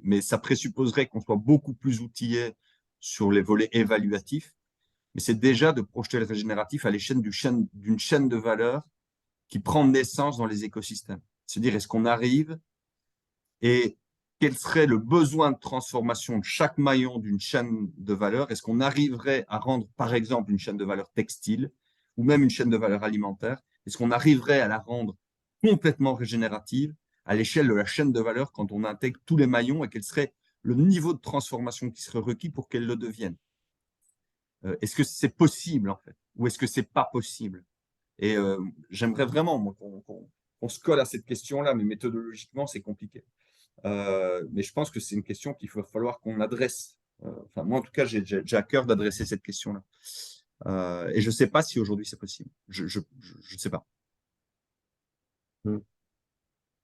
mais ça présupposerait qu'on soit beaucoup plus outillé sur les volets évaluatifs, mais c'est déjà de projeter le régénératif à l'échelle d'une chaîne de valeur qui prend naissance dans les écosystèmes. C'est-à-dire, est-ce qu'on arrive et quel serait le besoin de transformation de chaque maillon d'une chaîne de valeur? Est-ce qu'on arriverait à rendre, par exemple, une chaîne de valeur textile ou même une chaîne de valeur alimentaire? Est-ce qu'on arriverait à la rendre complètement régénérative à l'échelle de la chaîne de valeur quand on intègre tous les maillons et quel serait le niveau de transformation qui serait requis pour qu'elle le devienne? Est-ce que c'est possible en fait? Ou est-ce que c'est pas possible? Et j'aimerais vraiment qu'on se colle à cette question-là, mais méthodologiquement, c'est compliqué. Mais je pense que c'est une question qu'il va falloir qu'on adresse. Enfin, moi, en tout cas, j'ai à cœur d'adresser cette question-là. Et je ne sais pas si aujourd'hui c'est possible. Je ne sais pas.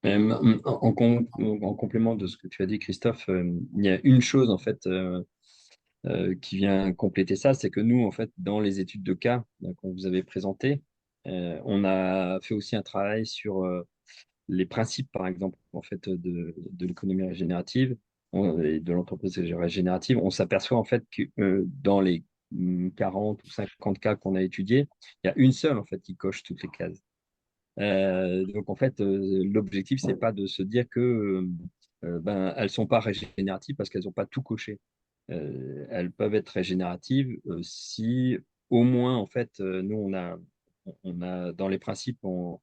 En complément de ce que tu as dit, Christophe, il y a une chose en fait qui vient compléter ça, c'est que nous, en fait, dans les études de cas qu'on vous avait présentées, on a fait aussi un travail sur les principes, par exemple, en fait, de l'économie régénérative et de l'entreprise régénérative. On s'aperçoit en fait que dans les 40 ou 50 cas qu'on a étudiés, il y a une seule en fait qui coche toutes les cases. Donc en fait, l'objectif, c'est pas de se dire que ben, elles sont pas régénératives parce qu'elles n'ont pas tout coché. Elles peuvent être régénératives si au moins en fait nous on a dans les principes on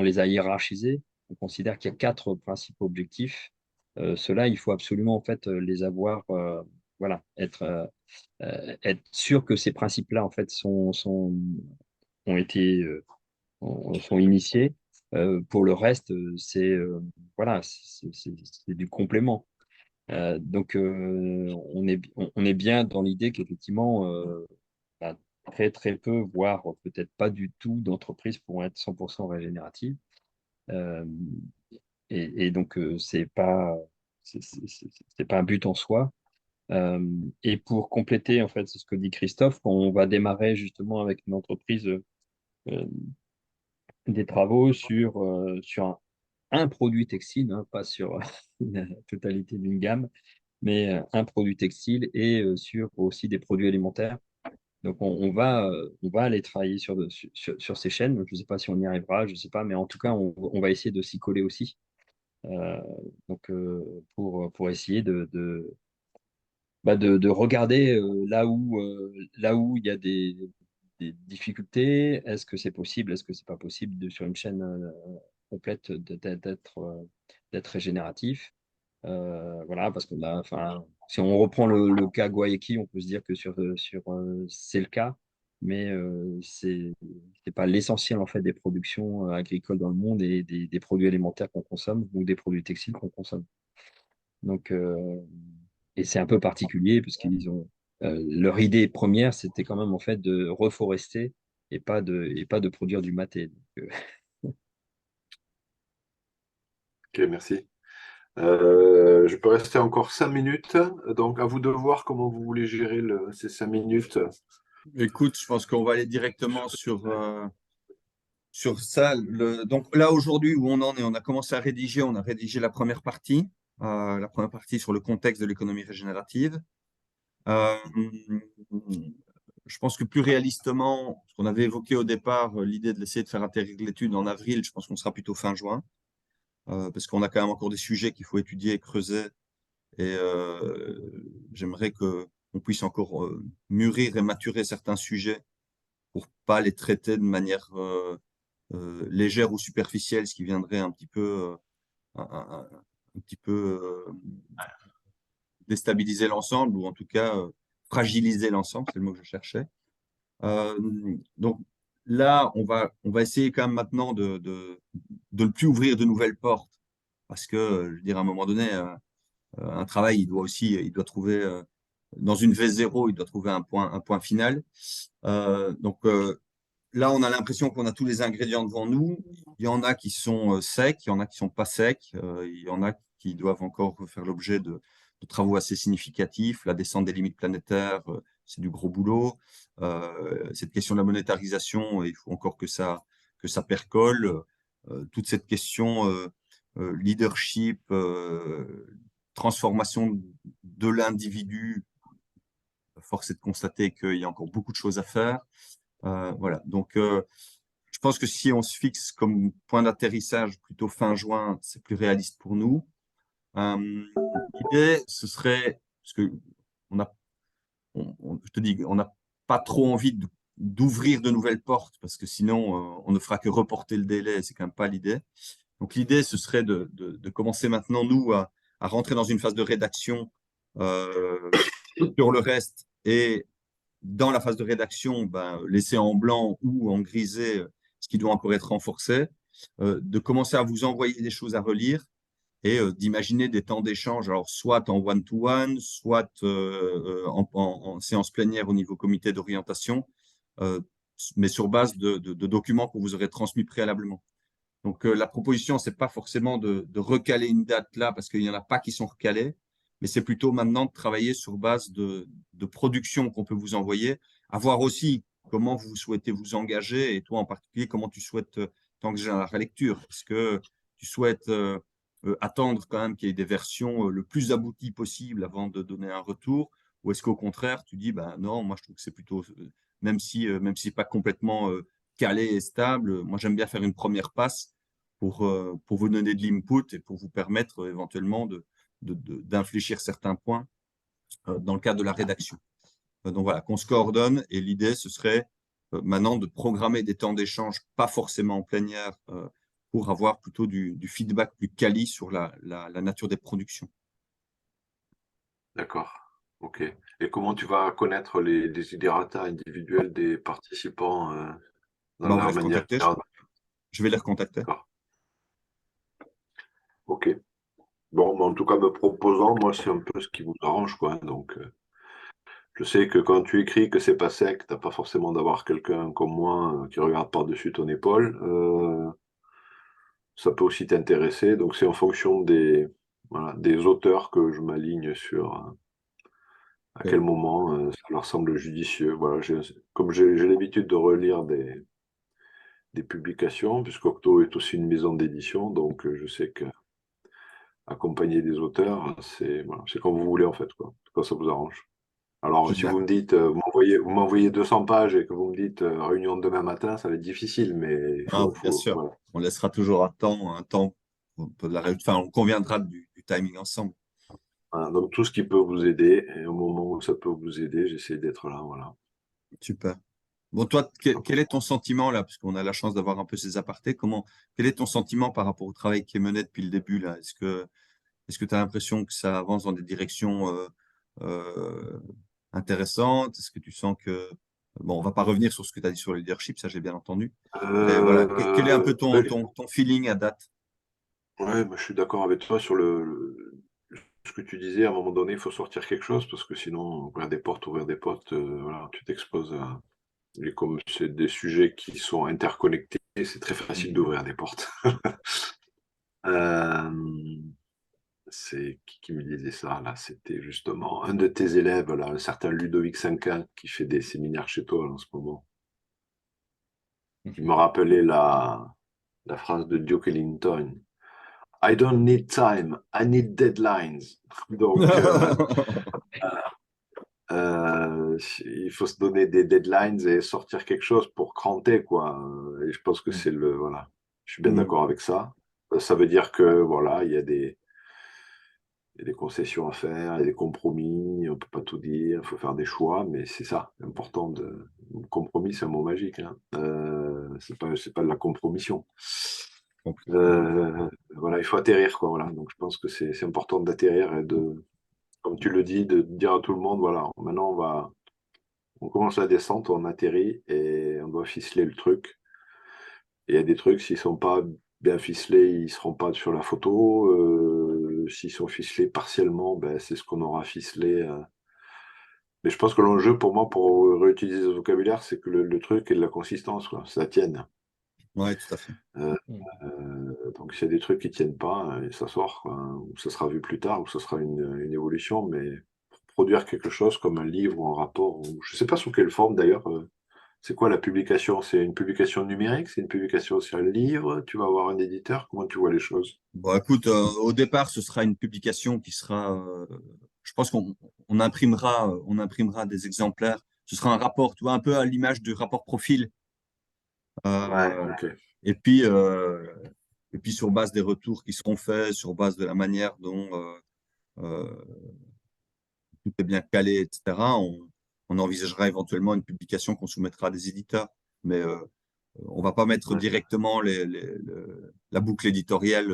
les a hiérarchisés. On considère qu'il y a quatre principaux objectifs. Ceux-là, il faut absolument en fait les avoir, voilà, être sûr que ces principes-là en fait ont été sont initiés. Pour le reste, voilà, c'est du complément. Donc, on est bien dans l'idée qu'effectivement, bah, très très peu, voire peut-être pas du tout d'entreprises pourront être 100% régénératives. Euh, et donc, c'est pas un but en soi. Euh, et pour compléter, en fait, c'est ce que dit Christophe, on va démarrer justement avec une entreprise des travaux sur un produit textile, hein, pas sur la totalité d'une gamme, mais un produit textile et sur aussi des produits alimentaires. Donc, on va aller travailler sur ces chaînes. Je ne sais pas si on y arrivera, je ne sais pas, mais en tout cas, on va essayer de s'y coller aussi. Euh, pour essayer de regarder là où il y a des difficultés. Est-ce que c'est possible? Est-ce que c'est pas possible sur une chaîne complète d'être régénératif? Voilà, parce que là, enfin, si on reprend le cas Guayaki, on peut se dire que c'est le cas, mais c'est pas l'essentiel en fait des productions agricoles dans le monde et des produits alimentaires qu'on consomme ou des produits textiles qu'on consomme. Donc, et c'est un peu particulier parce qu'ils ont leur idée première, c'était quand même en fait de reforester et pas de produire du maté. Donc, Ok, merci. Je peux rester encore 5 minutes. Donc, à vous de voir comment vous voulez gérer ces 5 minutes. Écoute, je pense qu'on va aller directement sur ça. Donc là, aujourd'hui, où on en est, on a commencé à rédiger, on a rédigé la première partie sur le contexte de l'économie régénérative. Euh, je pense que plus réalistement, ce qu'on avait évoqué au départ, l'idée de l'essayer de faire atterrir l'étude en avril, je pense qu'on sera plutôt fin juin, parce qu'on a quand même encore des sujets qu'il faut étudier et creuser. Et j'aimerais que on puisse encore mûrir et maturer certains sujets pour pas les traiter de manière légère ou superficielle, ce qui viendrait un petit peu, un petit peu déstabiliser l'ensemble ou en tout cas fragiliser l'ensemble, c'est le mot que je cherchais. Euh, donc là, on va essayer quand même maintenant de ne plus ouvrir de nouvelles portes parce que, je veux dire, à un moment donné, un travail, il doit trouver, dans une V0, il doit trouver un point final. Là, on a l'impression qu'on a tous les ingrédients devant nous. Il y en a qui sont secs, il y en a qui sont pas secs, il y en a qui doivent encore faire l'objet de travaux assez significatifs. La descente des limites planétaires, c'est du gros boulot. Cette question de la monétarisation, il faut encore que ça percole. Toute cette question leadership, transformation de l'individu, force est de constater qu'il y a encore beaucoup de choses à faire. Voilà. Donc, je pense que si on se fixe comme point d'atterrissage plutôt fin juin, c'est plus réaliste pour nous. L'idée, ce serait, parce que on a, je te dis, on n'a pas trop envie d'ouvrir de nouvelles portes, parce que sinon, on ne fera que reporter le délai, c'est quand même pas l'idée. Donc, l'idée, ce serait de commencer maintenant, nous, à rentrer dans une phase de rédaction sur le reste et dans la phase de rédaction, ben, laisser en blanc ou en grisé ce qui doit encore être renforcé, de commencer à vous envoyer des choses à relire et d'imaginer des temps d'échange, alors soit en one-to-one, soit en séance plénière au niveau comité d'orientation, euh, mais sur base de documents que vous aurez transmis préalablement. Donc la proposition, c'est pas forcément de recaler une date là, parce qu'il n'y en a pas qui sont recalés, mais c'est plutôt maintenant de travailler sur base de production qu'on peut vous envoyer, à voir aussi comment vous souhaitez vous engager, et toi en particulier, comment tu souhaites t'engager dans la relecture. Est-ce que tu souhaites attendre quand même qu'il y ait des versions le plus abouties possible avant de donner un retour, ou est-ce qu'au contraire, tu dis, ben non, moi je trouve que c'est plutôt, même si pas complètement calé et stable, moi j'aime bien faire une première passe pour vous donner de l'input et pour vous permettre éventuellement d'infléchir certains points dans le cadre de la rédaction. Donc voilà, qu'on se coordonne et l'idée, ce serait maintenant de programmer des temps d'échange, pas forcément en plénière, pour avoir plutôt du feedback plus quali sur la nature des productions. D'accord. Ok. Et comment tu vas connaître les desiderata individuels des participants dans Ben, on va leur les manière recontacter, de faire? je vais les recontacter. D'accord. Ok. Bon, mais en tout cas, me proposant, moi, c'est un peu ce qui vous arrange, quoi. Donc, Je sais que quand tu écris que c'est pas sec, t'as pas forcément d'avoir quelqu'un comme moi qui regarde par-dessus ton épaule. Ça peut aussi t'intéresser. Donc c'est en fonction voilà, des auteurs que je m'aligne sur à quel Ok. moment ça leur semble judicieux. Voilà, comme j'ai l'habitude de relire des publications, puisque Octo est aussi une maison d'édition, donc je sais que accompagner des auteurs, voilà, c'est quand vous voulez en fait, quoi, quand ça vous arrange. Alors, si Super. vous me dites, vous m'envoyez 200 pages et que vous me dites réunion demain matin, ça va être difficile, mais il Ah, bien sûr. voilà. On laissera toujours un temps pour de enfin, on conviendra du timing ensemble. Voilà, donc tout ce qui peut vous aider, et au moment où ça peut vous aider, j'essaie d'être là, voilà. Super. Bon, toi, quel est ton sentiment là, parce qu'on a la chance d'avoir un peu ces apartés, quel est ton sentiment par rapport au travail qui est mené depuis le début là? Est-ce que tu as l'impression que ça avance dans des directions euh, intéressantes? Est-ce que tu sens que, bon, on va pas revenir sur ce que tu as dit sur le leadership, ça j'ai bien entendu. Mais voilà, quel est un peu Ouais, ton feeling à date? ouais, bah, je suis d'accord avec toi sur ce que tu disais. À un moment donné, il faut sortir quelque chose parce que sinon, ouvrir des portes, voilà, tu t'exposes à. Et comme c'est des sujets qui sont interconnectés, c'est très facile d'ouvrir des portes. Euh, c'est qui me disait ça là? C'était justement un de tes élèves, là, un certain Ludovic Cinquin, qui fait des séminaires chez toi là, en ce moment. Il me rappelait la phrase de Duke Ellington. I don't need time, I need deadlines. Donc, il faut se donner des deadlines et sortir quelque chose pour cranter, quoi. Et je pense que c'est voilà. Je suis bien Mm. d'accord avec ça. Ça veut dire que, voilà, il y a des concessions à faire, il y a des compromis, on peut pas tout dire, il faut faire des choix, mais c'est ça, important compromis, c'est un mot magique, hein. C'est pas de la compromission. Voilà, il faut atterrir, quoi, voilà. Donc je pense que c'est important d'atterrir et comme tu le dis, de dire à tout le monde, voilà, maintenant on commence la descente, on atterrit et on doit ficeler le truc. Et il y a des trucs, s'ils sont pas bien ficelés, ils seront pas sur la photo. S'ils sont ficelés partiellement, ben, c'est ce qu'on aura ficelé. Mais je pense que l'enjeu pour moi, pour réutiliser ce vocabulaire, c'est que le truc est de la consistance, quoi. Ça tienne. Ouais, tout à fait. Euh, donc s'il y a des trucs qui tiennent pas, ça sort, quoi, hein, ou ça sera vu plus tard, ou ça sera une évolution, mais pour produire quelque chose comme un livre ou un rapport, ou je sais pas sous quelle forme d'ailleurs. C'est quoi la publication? C'est une publication numérique? C'est une publication sur un livre? Tu vas avoir un éditeur? Comment tu vois les choses? Bon, écoute, au départ, ce sera une publication qui sera, je pense on imprimera des exemplaires. Ce sera un rapport, tu vois, un peu à l'image du rapport profil. Ouais, Euh, ok. et puis, euh, et puis sur base des retours qui seront faits, sur base de la manière dont euh, tout est bien calé, etc., on envisagera éventuellement une publication qu'on soumettra à des éditeurs. Mais on va pas mettre Ouais. directement la boucle éditoriale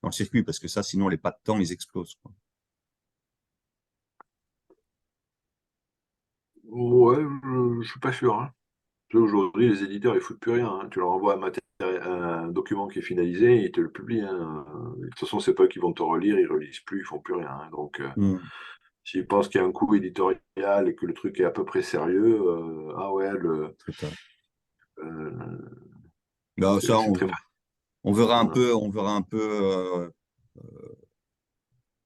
dans le circuit parce que ça, sinon, les pas de temps, ils explosent, quoi. Ouais, je suis pas sûr, hein. Tu sais, aujourd'hui, les éditeurs, ils foutent plus rien, hein. Tu leur envoies un document qui est finalisé, ils te le publient, hein. De toute façon, c'est pas eux qui vont te relire, ils relisent plus, ils font plus rien, hein. Donc, Hmm, s'ils pensent qu'il y a un coût éditorial et que le truc est à peu près sérieux, ah ouais, c'est ça. euh, Bah, ça, c'est très facile. on verra un peu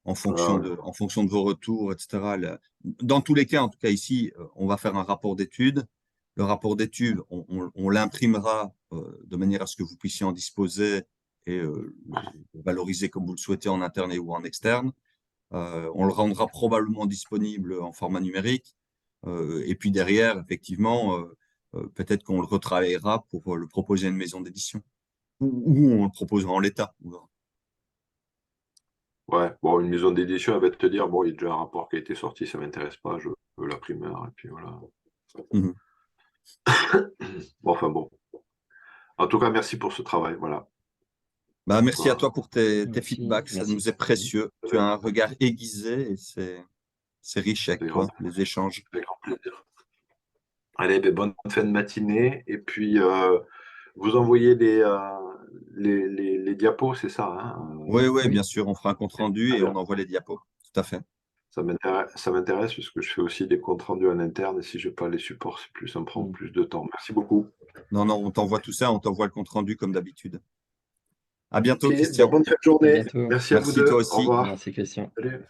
en fonction de vos retours, etc. Dans tous les cas, en tout cas ici, on va faire un rapport d'études. Le rapport d'études, on l'imprimera de manière à ce que vous puissiez en disposer et le valoriser comme vous le souhaitez en interne et ou en externe. On le rendra probablement disponible en format numérique. Et puis derrière, effectivement, peut-être qu'on le retravaillera pour le proposer à une maison d'édition. Ou on le proposera en l'état. On verra. Ouais, bon, une maison d'édition, elle va te dire, bon, il y a déjà un rapport qui a été sorti, ça m'intéresse pas, je veux la primeur, et puis voilà. Mhm. Bon, enfin bon. En tout cas, merci pour ce travail, voilà. Bah, merci à Quoi. toi pour tes Merci, feedbacks. Ça merci nous est Stéphanie. précieux. Tu as un regard aiguisé et c'est riche avec Avec grand, toi, les échanges. avec grand plaisir. Allez, ben, bonne fin de matinée, et puis vous envoyez les diapos, c'est ça, hein, Oui, oui, bien Oui, sûr. On fera un compte rendu très et on bien. envoie les diapos. Tout à fait. Ça m'intéresse parce que je fais aussi des comptes rendus en interne et si je n'ai pas les supports, ça me prend plus de temps. Merci beaucoup. Non, non, on t'envoie tout ça, on t'envoie le compte rendu comme d'habitude. À bientôt, Ok, Christian. bonne fin de À journée. bientôt. Merci à vous Merci deux. toi Au aussi. revoir. Merci, Christian. Salut.